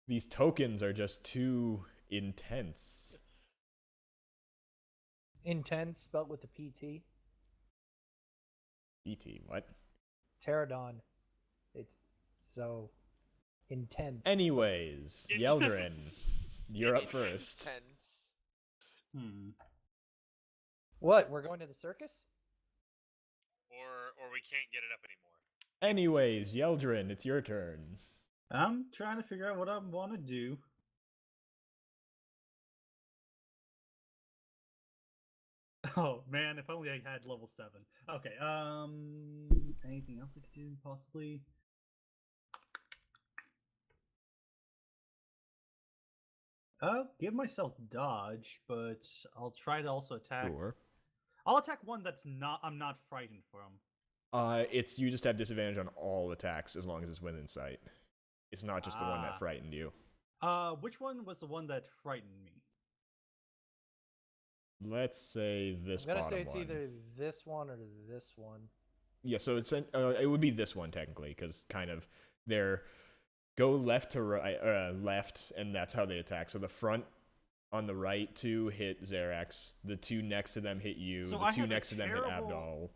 these tokens are just too intense. Intense, spelled with the PT. ET, what? Pterodon. It's so intense. Anyways, Yeldrin, you're up first. Tense. What? We're going to the circus? Or we can't get it up anymore. Anyways, Yeldrin, it's your turn. I'm trying to figure out what I want to do. Oh man, if only I had level 7. Okay, anything else I could do possibly? I'll give myself dodge, but I'll try to also attack. Sure. I'll attack one that's I'm not frightened from. It's you just have disadvantage on all attacks as long as it's within sight. It's not just the one that frightened you. Which one was the one that frightened me? Let's say this I'm gonna bottom say it's one. either this one or this one. Yeah, so it's it would be this one technically, because kind of they're go left to right, left, and that's how they attack. So the front on the right 2 hit Xerax, the 2 next to them hit you, So the I 2 have a next to them hit terrible- Avdol.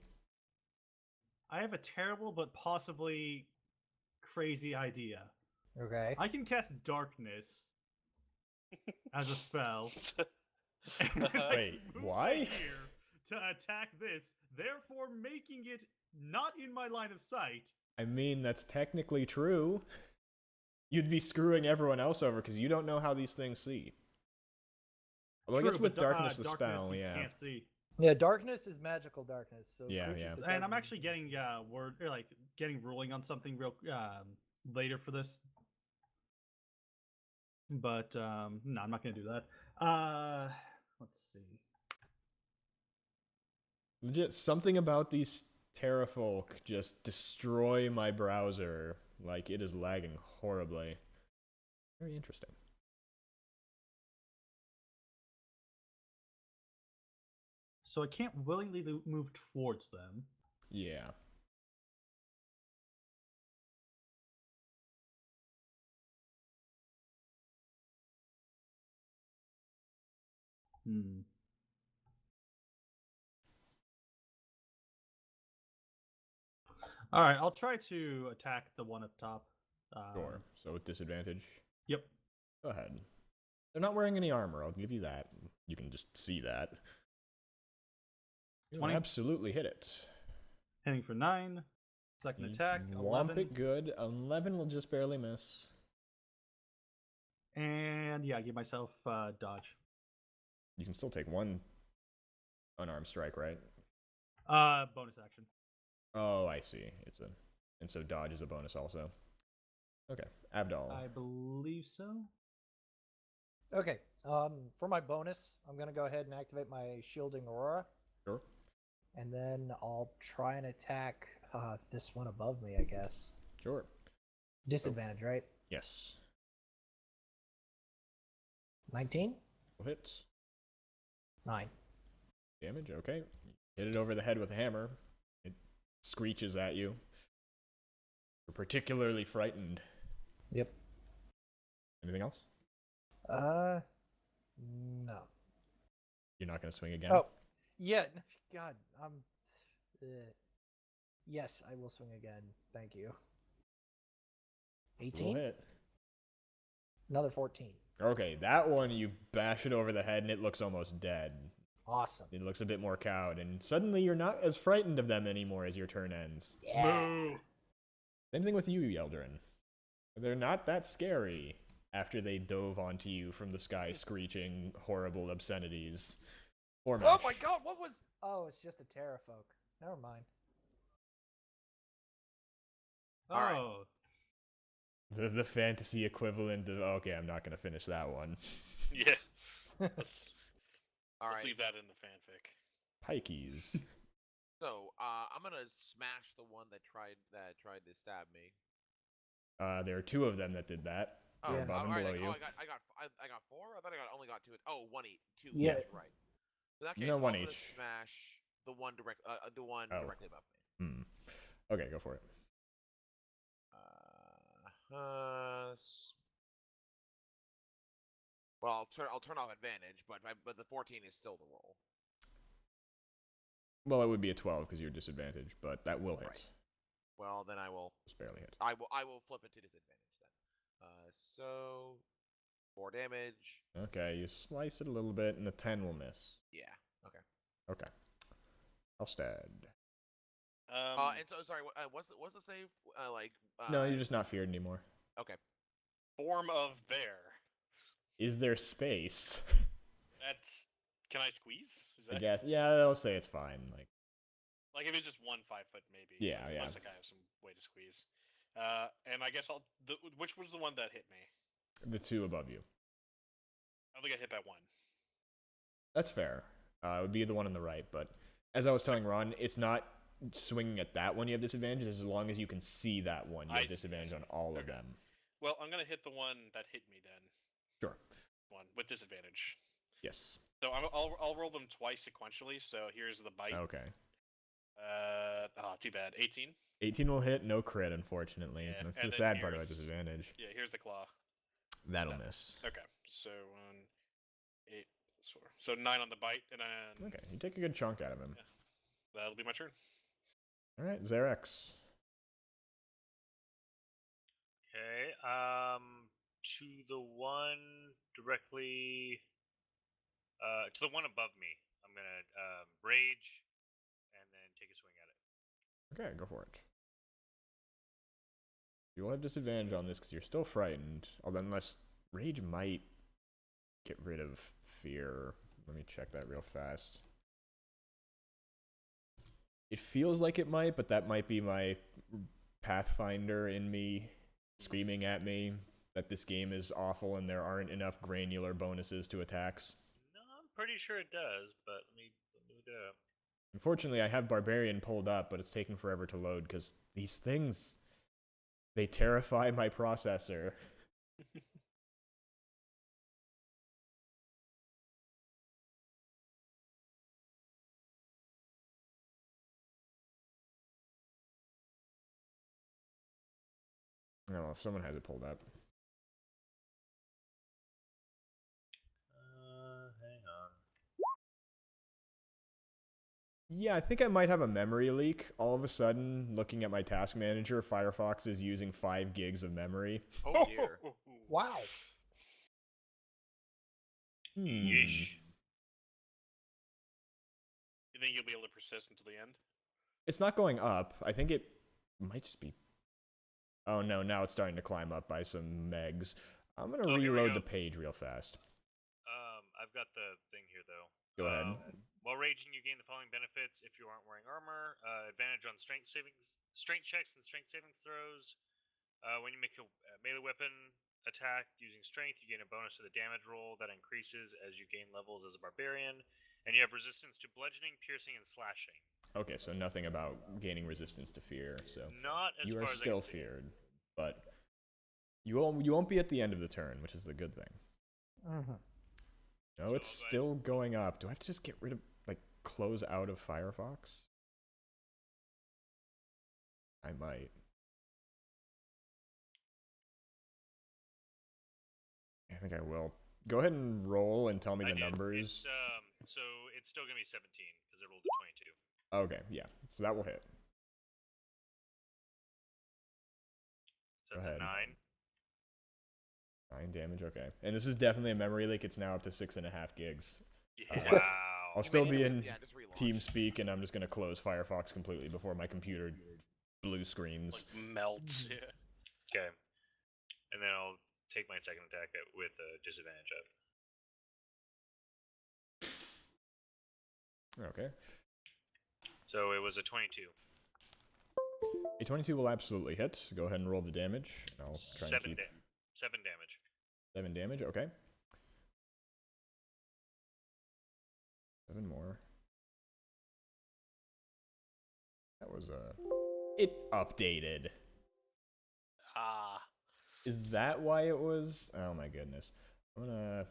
I have a terrible but possibly crazy idea. Okay. I can cast darkness as a spell. and then I Wait, move why? my gear to attack this, therefore making it not in my line of sight. I mean, that's technically true. You'd be screwing everyone else over because you don't know how these things see. Although I guess True, with but darkness the darkness spell, you yeah. can't see. Yeah, darkness is magical darkness. So Yeah, creatures yeah. with And I'm darkness- actually getting word or like getting ruling on something real later for this. But no, I'm not gonna do that. Let's see. Legit, something about these Terrafolk just destroy my browser. Like, it is lagging horribly. Very interesting. So I can't willingly move towards them. Yeah. All right, I'll try to attack the one up top. Sure. So with disadvantage. Yep. Go ahead. They're not wearing any armor, I'll give you that. You can just see that. You'll 20. absolutely hit it. Hitting for 9. Second You attack, womp 11. it good. 11 will just barely miss. And yeah, give myself dodge. You can still take 1 unarmed strike, right? Bonus action. Oh, I see. And so dodge is a bonus also. Okay, Avdol. I believe so. Okay, For my bonus, I'm gonna go ahead and activate my shielding aurora, Sure. and then I'll try and attack this one above me, I guess. Sure. Disadvantage, right? Yes. 19? Hits. 9. Damage. Okay. Hit it over the head with a hammer. It screeches at you. You're particularly frightened. Yep. Anything else? No. You're not going to swing again? Oh, yeah. God, yes, I will swing again. Thank you. Will 18? hit. Another 14. Okay, that one you bash it over the head and it looks almost dead. Awesome. It looks a bit more cowed, and suddenly you're not as frightened of them anymore as your turn ends. Yeah. Moo. Same thing with you, Yeldrin. They're not that scary after they dove onto you from the sky screeching horrible obscenities. Oh Ormesh. my god, what was... Oh, it's just a Terrafolk. Never mind. Oh. All right. The fantasy equivalent of... Okay, I'm not going to finish that one. Yeah. Let's All let's right. leave that in the fanfic. Pikeys. So, I'm gonna smash the one that tried to stab me. There are two of them that did that. Oh, Yeah. Above and alright, below you. I got 4. I thought I only got 2. Oh, 1 each. 2 Yeah. each, right. In that case, No, I'm 1 gonna each. smash the one Oh. directly above me. Okay, go for it. Well, I'll turn off advantage, but the 14 is still the roll. Well, it would be a 12 because you're disadvantaged, but that will hit. Right. Well, then I will Just barely hit. I will flip it to disadvantage then. So 4 damage. Okay, you slice it a little bit, and the 10 will miss. Yeah. Okay. Okay. Alstad. And so sorry. What's the save? No, you're just not feared anymore. Okay. Form of bear. Is there space? That's. Can I squeeze? Is I that guess. Yeah, I'll say it's fine. like if it's just 1 5 foot maybe? Yeah, yeah. Looks like I have some way to squeeze. And I guess which was the one that hit me? The 2 above you. I only got hit by 1. That's fair. It would be the one on the right, but as I was telling Ron, it's not swinging at that one you have disadvantage. As long as you can see that one, you I have see, disadvantage I on see. all of Okay. them. Well, I'm gonna hit the one that hit me then. Sure. One with disadvantage. Yes. So I'll roll them twice sequentially. So here's the bite. Okay. Too bad. 18. 18 will hit, no crit, unfortunately. Yeah, That's and the then sad part about here's- disadvantage. Yeah, here's the claw. That'll No. miss. Okay, so 8, 4. So 9 on the bite, and then Okay, you take a good chunk out of him. Yeah. That'll be my turn. All right, Xerex. Okay. To the one directly, to the one above me, I'm gonna rage, and then take a swing at it. Okay, go for it. You will have disadvantage on this because you're still frightened. Although, unless rage might get rid of fear. Let me check that real fast. It feels like it might, but that might be my Pathfinder in me screaming at me that this game is awful and there aren't enough granular bonuses to attacks. No, I'm pretty sure it does, but let me look it up. Unfortunately, I have Barbarian pulled up, but it's taking forever to load because these things, they terrify my processor. Oh, well, if someone has it pulled up. Hang on. Yeah, I think I might have a memory leak. All of a sudden, looking at my task manager, Firefox is using 5 gigs of memory. Oh dear. Wow. Yeesh. You think you'll be able to persist until the end? It's not going up. I think it might just be... Oh no, now it's starting to climb up by some megs. I'm going to Oh, here we reload go. the page real fast. I've got the thing here though. Go ahead. While raging, you gain the following benefits if you aren't wearing armor: advantage on strength checks, and strength saving throws. When you make a melee weapon attack using strength, you gain a bonus to the damage roll that increases as you gain levels as a barbarian, and you have resistance to bludgeoning, piercing, and slashing. Okay, so nothing about gaining resistance to fear. So Not as you far are as I still can see. feared, but you won't be at the end of the turn, which is the good thing. Mm-hmm. No, So it's I'll go ahead. still going up. Do I have to just get rid of, like, close out of Firefox? I might. I think I will. Go ahead and roll and tell me I the did. numbers. So it's still gonna be 17 because it rolled a 22. Okay, yeah. So that will hit. So Go that's ahead. a 9. 9 damage, okay. And this is definitely a memory leak. It's now up to 6.5 gigs. Yeah. Wow. I'll You still may be need to in just relaunch. TeamSpeak, and I'm just going to close Firefox completely before my computer blue screens. Like melts. Yeah. Okay. And then I'll take my second attack with a disadvantage up. Okay. So it was a 22. A 22 will absolutely hit. Go ahead and roll the damage. I'll try and 7 keep 7 damage. 7 damage, okay. 7 more. That was it updated. Ah. Is that why it was? Oh my goodness. I'm gonna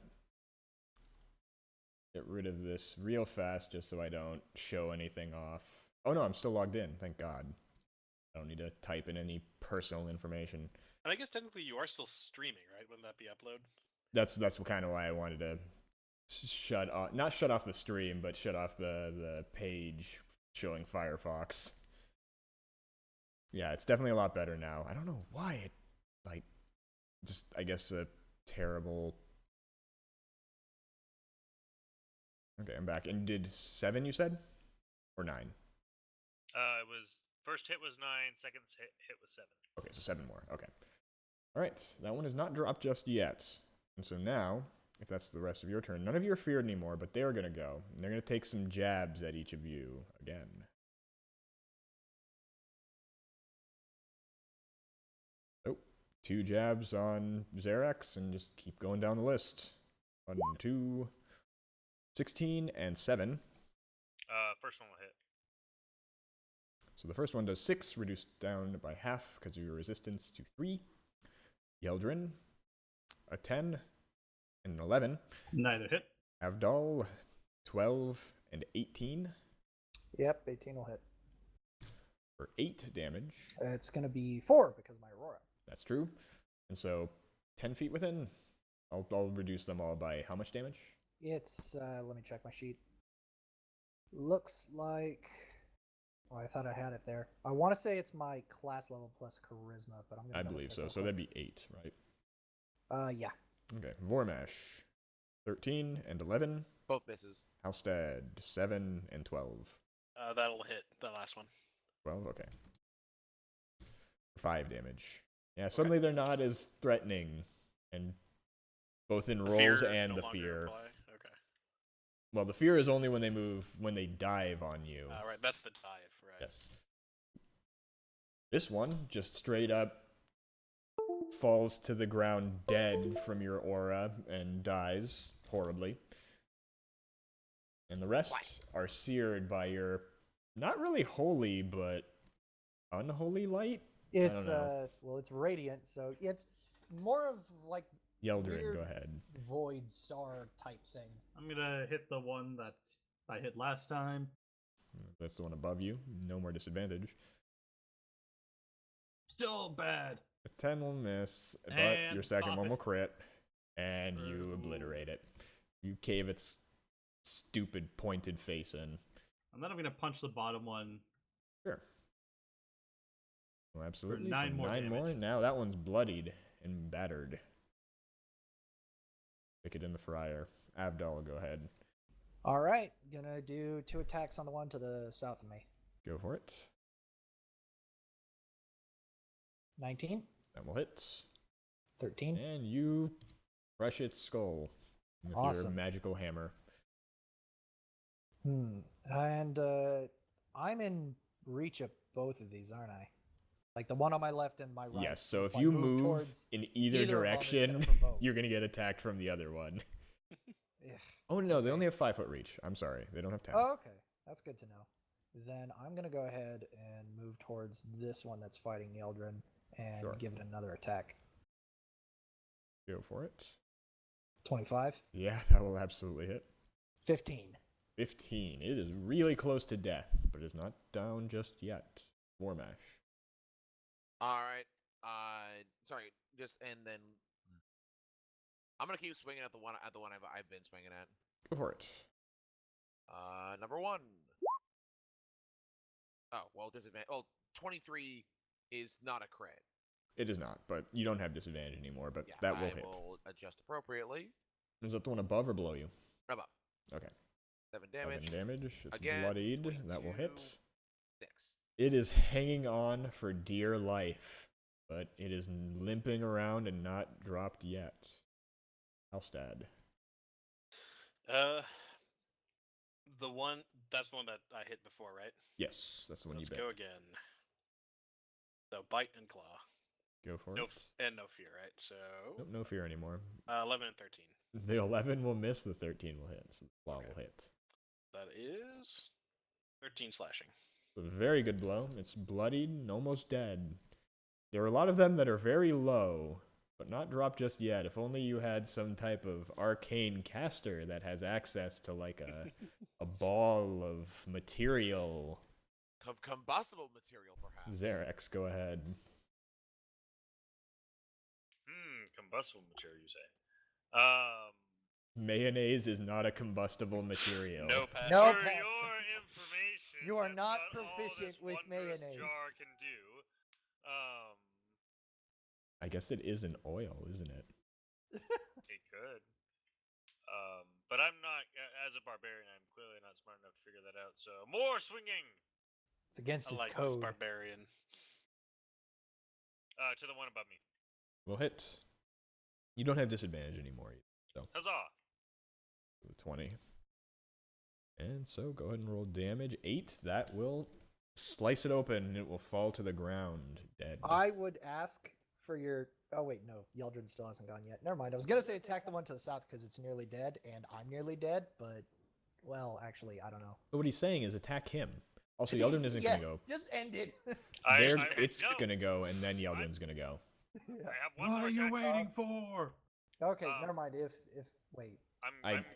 get rid of this real fast just so I don't show anything off. Oh no, I'm still logged in, thank God. I don't need to type in any personal information. And I guess technically you are still streaming, right? Wouldn't that be upload? That's kind of why I wanted to shut off, not shut off the stream, but shut off the page showing Firefox. Yeah, it's definitely a lot better now. I don't know why it, like, just, I guess, a terrible... Okay, I'm back. And did 7, you said? Or 9? It was first hit was 9, second hit was 7. Okay, so 7 more. Okay. All right, that one is not dropped just yet. And so now, if that's the rest of your turn, none of you are feared anymore, but they're going to go. And they're going to take some jabs at each of you again. Oh, 2 jabs on Xerax, and just keep going down the list. 1, 2, 16, and 7. First one will hit. So the first one does 6, reduced down by half because of your resistance to 3. Yeldrin, a 10, and an 11. Neither hit. Avdol, 12, and 18 Yep, 18 will hit. for 8 damage. It's going to be 4 because of my Aurora. That's true. And so 10 feet within. I'll reduce them all by how much damage? It's, let me check my sheet. Looks like... Oh, I thought I had it there. I want to say it's my class level plus charisma, but I'm going to I believe so. So that'd be 8, right? Yeah. Okay. Vormash, 13 and 11. Both misses. Halstad, 7 and 12. That'll hit the last one. 12, okay. 5 damage. Yeah, suddenly they're not as threatening, and both in The rolls fear and no the longer fear. apply? Okay. Well, the fear is only when they move, when they dive on you. Right, that's the dive, right? Yes. This one just straight up falls to the ground dead from your aura and dies horribly. And the rest are seared by your not really holy, but unholy light? It's, don't know. well, it's radiant, so it's more of like Yeldrin, weird go ahead. void star type thing. I'm gonna hit the one that I hit last time. That's the one above you. No more disadvantage. Still bad. A 10 will miss, but And your second pop one it. will crit, and you Ooh. obliterate it. You cave its stupid pointed face in. And then I'm gonna punch the bottom one. Sure. Oh, absolutely. 9 For more 9 more. damage. Now that one's bloodied and battered. Stick it in the fryer. Avdol, go ahead. All right, gonna do 2 attacks on the one to the south of me. Go for it. 19, That will hit. 13. And you crush its skull with your Awesome. magical hammer. And I'm in reach of both of these, aren't I? Like the one on my left and my right. Yes, so if I you move towards in either either of them, it's direction, gonna provoke. you're going to get attacked from the other one. Ugh. Oh, no, they Okay. only have 5 foot reach. I'm sorry. They don't have 10. Oh, okay. That's good to know. Then I'm going to go ahead and move towards this one that's fighting the Eldrin and Sure. give it another attack. Go for it. 25, Yeah, that will absolutely hit. 15. 15. It is really close to death, but it's not down just yet. War mash. All right. Sorry. And then I'm gonna keep swinging at the one I've been swinging at. Go for it. Number 1. Oh well, disadvantage. Oh, 23 is not a crit. It is not, but you don't have disadvantage anymore, but Yeah, that will I hit. will adjust appropriately. Is that the one above or below you? Above. Okay. 7 damage. 7 damage. It's Again, bloodied. That will hit. 22. 6. It is hanging on for dear life, but it is limping around and not dropped yet. Halstad. That's the one that I hit before, right? Yes, that's the one Let's you bit. go again. So bite and claw. Go for No it. and no fear, right? So Nope, no fear anymore. 11 and 13. The 11 will miss, the 13 will hit, so the claw Okay. will hit. That is 13 slashing. A very good blow. It's bloodied and almost dead. There are a lot of them that are very low, but not dropped just yet. If only you had some type of arcane caster that has access to like a ball of material. Combustible material, perhaps. Xerex, go ahead. Combustible material, you say? Mayonnaise is not a combustible material. No, Pat. No, For Pat. your information, You are that's not all proficient this with wondrous mayonnaise. Jar can do. I guess it is an oil, isn't it? It could. But I'm not, as a barbarian, I'm clearly not smart enough to figure that out. So more swinging. It's against I his like this code. barbarian. To the one above me. Will hit. You don't have disadvantage anymore. So Huzzah! 20. And so go ahead and roll damage. 8. That will slice it open and it will fall to the ground dead. I would ask for your. Oh wait, no, Yeldrin still hasn't gone yet. Never mind. I was gonna say attack the one to the south because it's nearly dead, and I'm nearly dead. But, well, actually, I don't know. But what he's saying is attack him. Also, Yeldrin isn't yes, going to go. just end it. It's no, going to go, and then Yeldrin's going to go. I have one What more are you attack. waiting for? Okay, Um, never mind. If wait.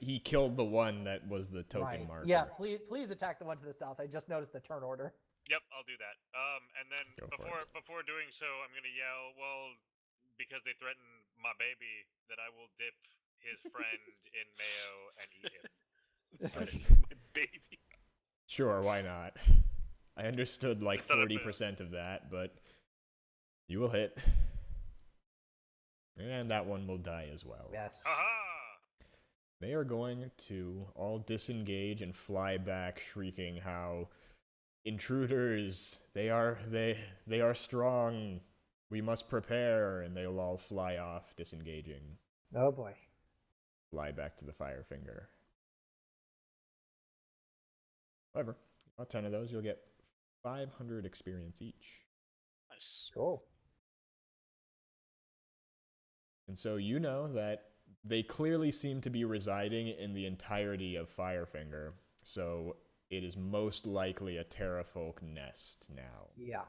He killed the one that was the token Right. marker. Yeah, please attack the one to the south. I just noticed the turn order. Yep, I'll do that. And then Go for it. before doing so, I'm gonna yell, well, because they threatened my baby, that I will dip his friend in mayo and eat him. My baby. Sure, why not? I understood like Instead of 40% of that, but you will hit. And that one will die as well. Yes. Aha! They are going to all disengage and fly back, shrieking how intruders, they are strong. We must prepare, and they'll all fly off, disengaging. Oh boy. Fly back to the Firefinger. However, about 10 of those, you'll get 500 experience each. Nice. Cool. And so you know that they clearly seem to be residing in the entirety of Firefinger, so it is most likely a Terrafolk nest now. Yeah.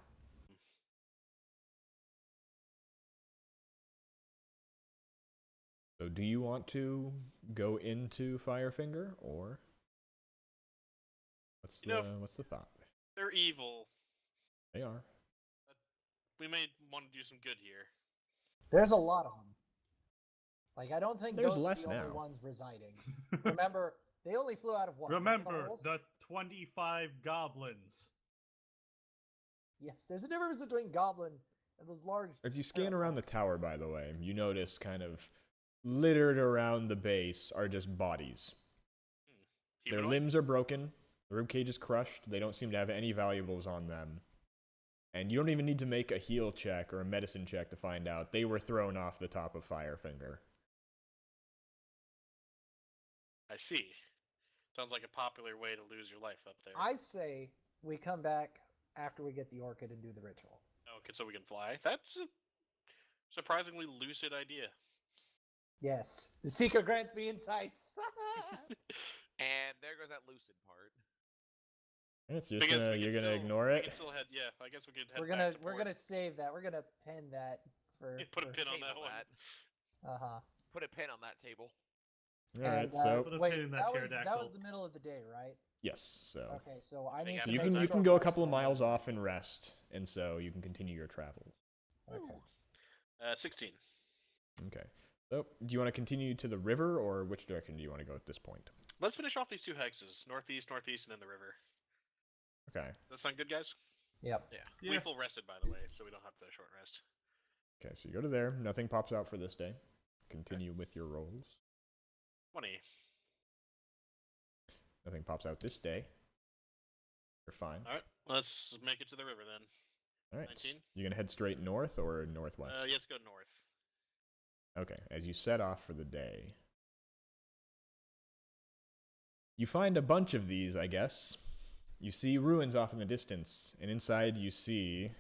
So do you want to go into Firefinger, or what's the thought? They're evil. They are. We may want to do some good here. There's a lot of them. Like, I don't think There's those less are the only now. ones residing. Remember, they only flew out of what? Remember Holes? the 25 goblins. Yes, there's a difference between goblin and those large. As you scan around the tower, by the way, you notice kind of littered around the base are just bodies. Their Humanoid? limbs are broken, the ribcage is crushed, they don't seem to have any valuables on them. And you don't even need to make a heal check or a medicine check to find out. They were thrown off the top of Firefinger. I see. Sounds like a popular way to lose your life up there. I say we come back after we get the orchid and do the ritual. so we can fly. That's a surprisingly lucid idea. Yes. The seeker grants me insights. And there goes that lucid part. It's just Because gonna, we you're can gonna still, ignore we it. can still head. Yeah, I guess we could head we're back gonna to we're port. gonna save that. We're gonna pin that for. Put a pin on Table that one. Uh-huh. Put a pin on that table. All right, And, so Put a wait, pin in that that was pterodactyl. the middle of the day, right? yes, so Okay, so I They need got to it you make can back. you short can go a rest couple of while miles I'm- off and rest, and so you can continue your travels. Okay. 16. Okay. So, do you want to continue to the river, or which direction do you want to go at this point? Let's finish off these 2 hexes: northeast, northeast, and then the river. Okay. Does that sound good, guys? Yep. Yeah. We full rested, by the way, so we don't have to short rest. Okay, so you go to there. Nothing pops out for this day. Continue with your rolls. 20. Nothing pops out this day. You're fine. All right, let's make it to the river then. All right. 19. You gonna head straight north or northwest? Yes, go north. Okay. As you set off for the day, you find a bunch of these, I guess. You see ruins off in the distance, and inside you see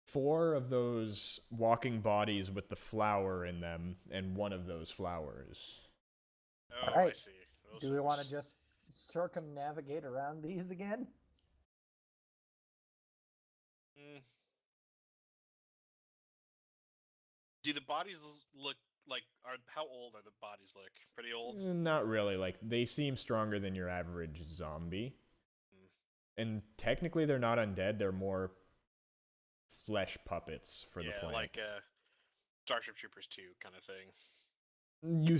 4 of those walking bodies with the flower in them, and one of those flowers. Oh, I Alright. see. Do we want to just circumnavigate around these again? Mm. Do the bodies look like how old are the bodies look? Pretty old? Not really. Like, they seem stronger than your average zombie. And technically they're not undead, they're more flesh puppets for the Yeah, plant. like Starship Troopers 2 kind of thing.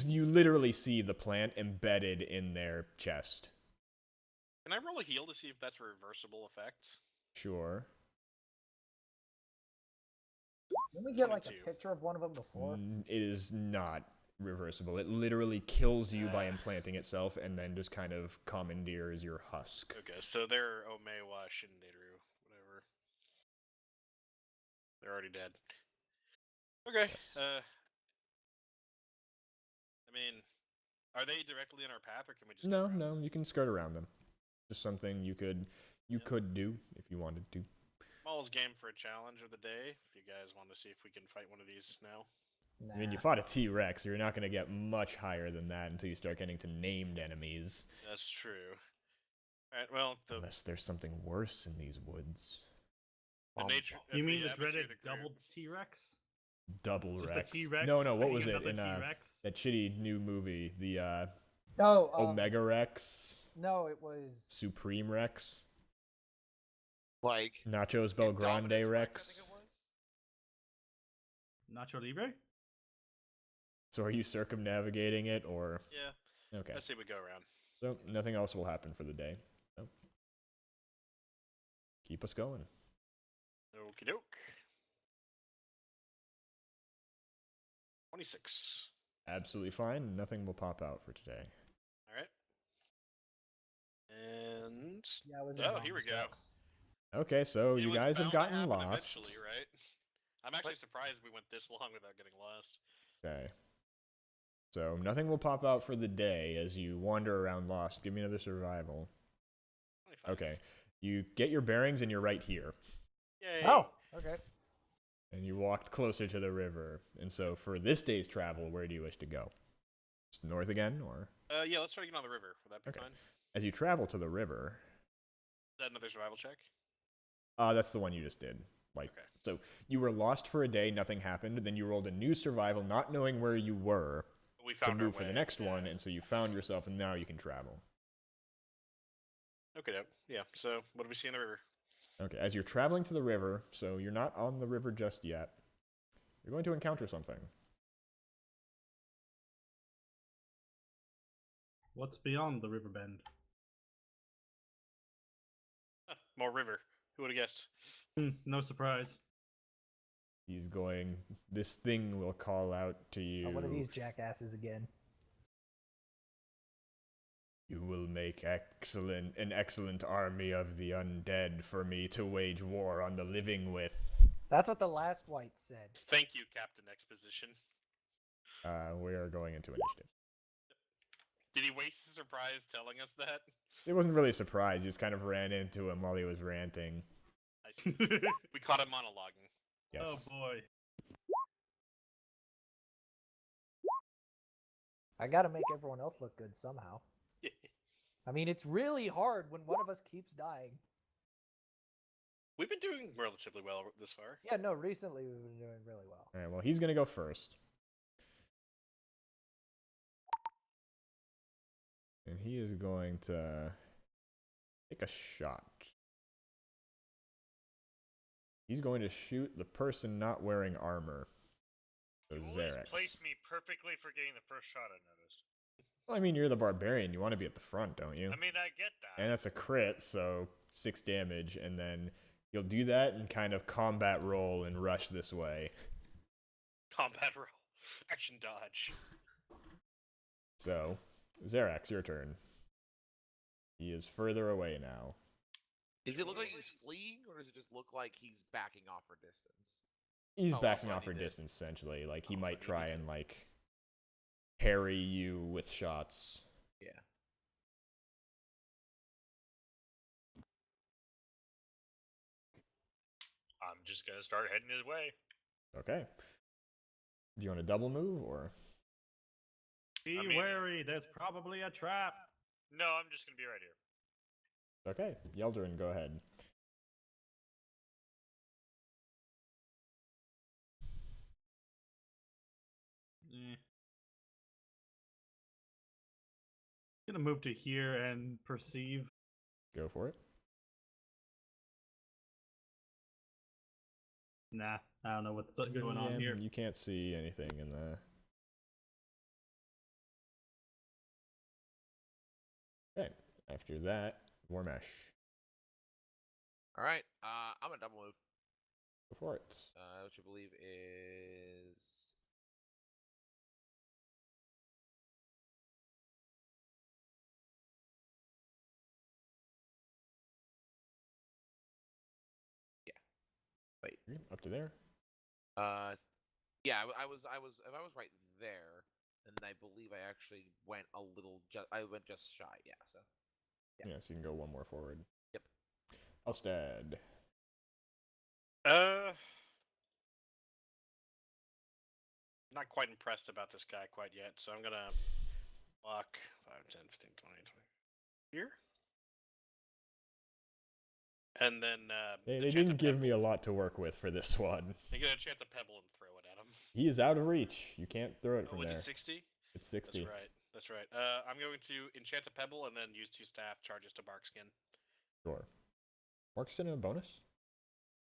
You literally see the plant embedded in their chest. Can I roll a heal to see if that's a reversible effect? Sure. Didn't we get like a 22. picture of one of them before? It is not reversible. It literally kills you by implanting itself and then just kind of commandeers your husk. Okay, so they're Omewa Shinderu, whatever. They're already dead. Okay. Yes. I mean, are they directly in our path, or can we just No, go around? no, you can skirt around them. Just something you could do if you wanted to. I'm always game for a challenge of the day. If you guys want to see if we can fight one of these now. Nah. I mean, you fought a T-Rex. You're not going to get much higher than that until you start getting to named enemies. That's true. Alright, well, the Unless there's something worse in these woods. nature. You mean the atmosphere of dreaded the group- double T-Rex? Double Just Rex. a T-Rex? No, what fighting was it another in T-Rex? that shitty new movie? The Oh, Omega Rex, No, it was. Supreme Rex, Like Nachos Bel Grande Indominus Rex. I think it was. Nacho Libre? So are you circumnavigating it, or Yeah, okay? let's see if we go around. So nothing else will happen for the day. So keep us going. Okie doke. 26. Absolutely fine. Nothing will pop out for today. Alright. And Yeah, it was. Oh, here we go. Okay, so it you was guys have bound to gotten happen lost. eventually, right? I'm actually surprised we went this long without getting lost. Okay. So nothing will pop out for the day as you wander around lost. Give me another survival. 25. Okay. You get your bearings and you're right here. Yay. Oh, okay. And you walked closer to the river. And so for this day's travel, where do you wish to go? Just north again, or? Yeah, let's try to get on the river. Would that be Okay. fine? As you travel to the river, Is that another survival check? that's the one you just did. Like, Okay. so you were lost for a day, nothing happened. Then you rolled a new survival, not knowing where you were, We to found our move for the way, next yeah. one. And so you found yourself, and now you can travel. Okay, yeah. So, what do we see in the river? Okay, as you're traveling to the river, so you're not on the river just yet, you're going to encounter something. What's beyond the river bend? More river. Who would have guessed? No surprise. He's going, this thing will call out to you. One of these jackasses again. You will make an excellent army of the undead for me to wage war on the living with. That's what the last white said. Thank you, Captain Exposition. We are going into initiative. Did he waste his surprise telling us that? It wasn't really a surprise, you just kind of ran into him while he was ranting. I see. We caught him monologuing. Yes. Oh boy. I gotta make everyone else look good somehow. I mean, it's really hard when one of us keeps dying. We've been doing relatively well this far. Yeah, no, recently we've been doing really well. All right, well, he's going to go first. And he is going to take a shot. He's going to shoot the person not wearing armor. So You always Xerax. place me perfectly for getting the first shot, I noticed. Well, I mean, you're the barbarian. You want to be at the front, don't you? I mean, I get that. And that's a crit, so 6 damage, and then you'll do that and kind of combat roll and rush this way. Combat roll. Action dodge. So, Xerax, your turn. He is further away now. Does it look like he's fleeing, or does it just look like he's backing off for distance? He's Oh, backing also I off for need to- distance, essentially. Like, he Oh, I might need try to- and, like, parry you with shots. Yeah. I'm just gonna start heading his way. Okay. Do you want a double move, or? Be I mean- wary, there's probably a trap. No, I'm just gonna be right here. Okay, Yeldrin, go ahead. Gonna move to here and perceive. Go for it. Nah, I don't know what's going on Yeah, here. You can't see anything in the... Okay, after that, Warmesh. All right. I'm gonna double move. Go for it. Which I believe is. Yeah. Wait. Up to there. Yeah. I was. If I was right there, then I believe I actually went a little. I went just shy. Yeah. So. Yeah. Yeah, so you can go one more forward. Yep. Elstad. Not quite impressed about this guy quite yet, so I'm gonna walk 5, 10, 15, 20, 20 here. And then They enchant a didn't give pebble. me a lot to work with for this one. They get a chance a pebble and throw it at him. He is out of reach. You can't throw it Oh, from was there. it 60? It's 60. That's right. That's right. I'm going to enchant a pebble and then use 2 staff charges to Barkskin. Sure. Markston a bonus?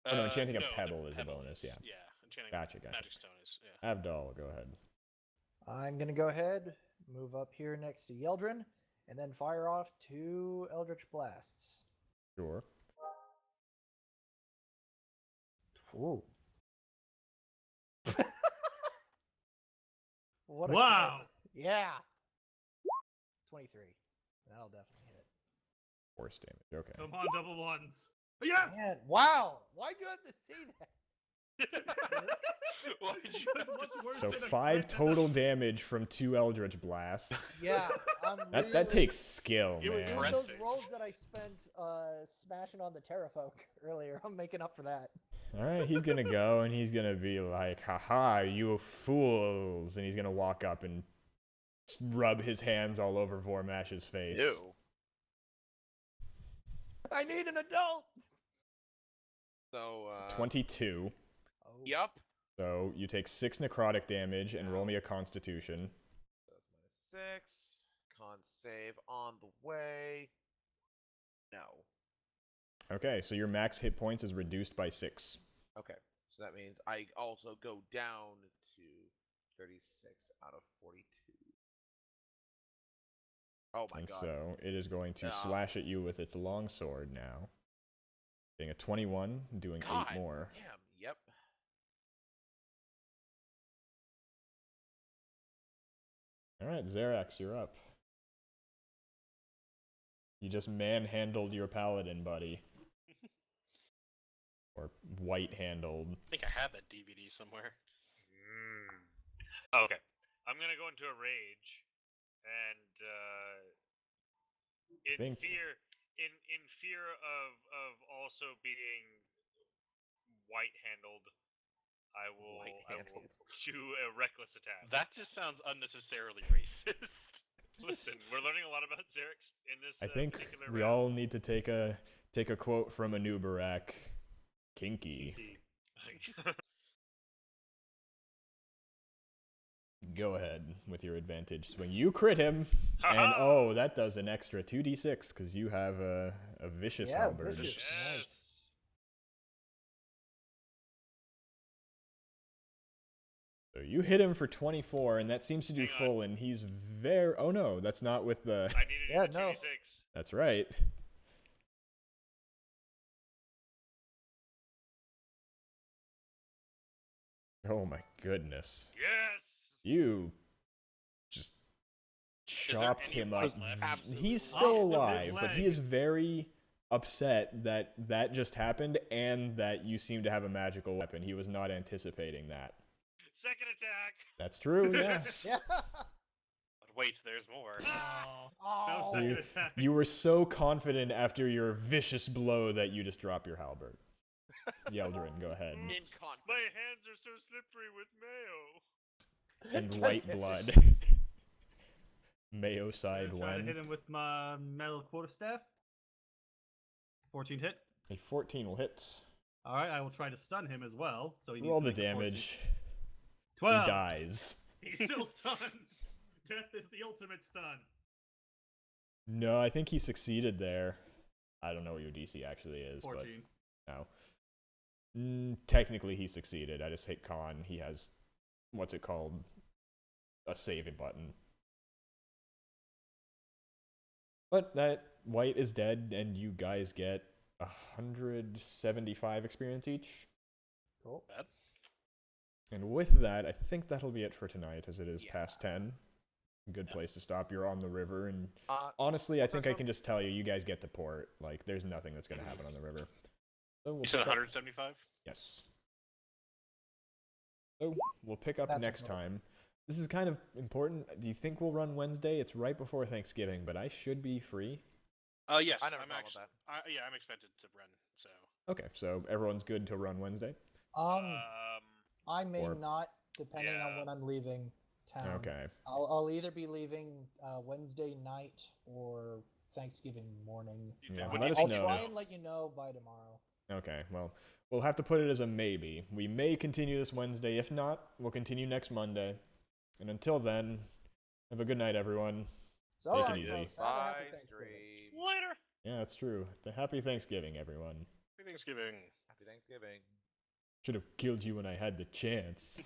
Oh, no, enchanting a the pebble is a pebble bonus, yeah. Yeah, enchanting Gotcha. magic stone is, yeah. Avdol, go ahead. I'm gonna go ahead, move up here next to Yeldrin, and then fire off 2 Eldritch Blasts. Sure. Ooh. What a Wow. crit. Yeah. 23. That'll definitely hit. Force damage. Okay. Come on, double ones. Yes! Man, wow. Why'd you have to say that? Why did you That's much worse So than a 5 crit. total damage from 2 Eldritch Blasts. Yeah, I'm That really... takes skill, It man. was It was those impressive. rolls that I spent smashing on the Terrafolk earlier. I'm making up for that. Alright, he's gonna go and he's gonna be like, haha, you fools. And he's gonna walk up and rub his hands all over Vormash's face. Ew. I need an adult! So. 22. Oh. Yep. So you take 6 necrotic damage and roll me a constitution. So it's -6. Con save on the way. No. Okay, so your max hit points is reduced by 6. Okay. So that means I also go down to 36 out of 42. Oh my And god. so it is going to Yeah. slash at you with its longsword now. Being a 21, doing God 8 more. Damn. Yep. Alright, Xerax, you're up. You just manhandled your paladin, buddy. Or white-handled. I think I have that DVD somewhere. Okay. I'm gonna go into a rage, and in Think- fear of also being white-handled, I will White-handled. do a reckless attack. That just sounds unnecessarily racist. Listen, we're learning a lot about Xerix in this. I think particular we round. all need to take a quote from a new Barak. Kinky. Go ahead with your advantage swing. You crit him, and Ha-ha! oh, that does an extra 2d6 because you have a vicious Yeah, halberd. vicious. Yes. Nice. So you hit him for 24, and that seems to do Hang on. full, and he's very. Oh no, that's not with the. I needed Yeah, a 2d6. no. That's right. Oh my goodness. Yes. You just there chopped any him of up. us left? Absolutely. He's still Oh, with his alive, but he leg. is very upset that that just happened and that you seem to have a magical weapon. He was not anticipating that. Second attack. That's true, yeah. Yeah. But wait, there's more. Oh, Oh. no second attack. You were so confident after your vicious blow that you just dropped your halberd. Yeldrin, go ahead. Inconfident. My hands are so slippery with mayo. And God white damn it. blood. Mayo I'm side gonna try to hit one. him with my metal quarterstaff. 14 hit. A 14 will hit. All right, I will try to stun him as well. So he needs Roll to the make a 14. damage. 12. He dies. He's still stunned. Death is the ultimate stun. No, I think he succeeded there. I don't know what your DC actually is, 14. but no. Technically, he succeeded. I just hit con. He has, what's it called? A saving button. But that white is dead, and you guys get 175 experience each. Cool. Bad. And with that, I think that'll be it for tonight, as it is Yeah. past 10. Good Yeah. place to stop. You're on the river, and Uh, honestly, I think I Perfect. can just tell you, you guys get to port. Like, there's nothing that's going to happen on the river. So we'll You said pick up- 175? Yes. So we'll pick up That's next important. time. This is kind of important. Do you think we'll run Wednesday? It's right before Thanksgiving, but I should be free. Yes. I never I'm thought actually. about Yeah, I'm expected to run. So Okay, so everyone's good to run Wednesday? I may or- not, depending on Yeah. when I'm leaving town. Okay. I'll either be leaving Wednesday night or Thanksgiving morning. Yeah, When let do us you I'll think know. try and let you know by tomorrow. Okay, well, we'll have to put it as a maybe. We may continue this Wednesday. If not, we'll continue next Monday. And until then, have a good night, everyone. So, Take it alright, easy. folks, have a happy bye, Thanksgiving. stream. Later. Yeah, that's true. Happy Thanksgiving, everyone. Happy Thanksgiving. Happy Thanksgiving. Should have killed you when I had the chance.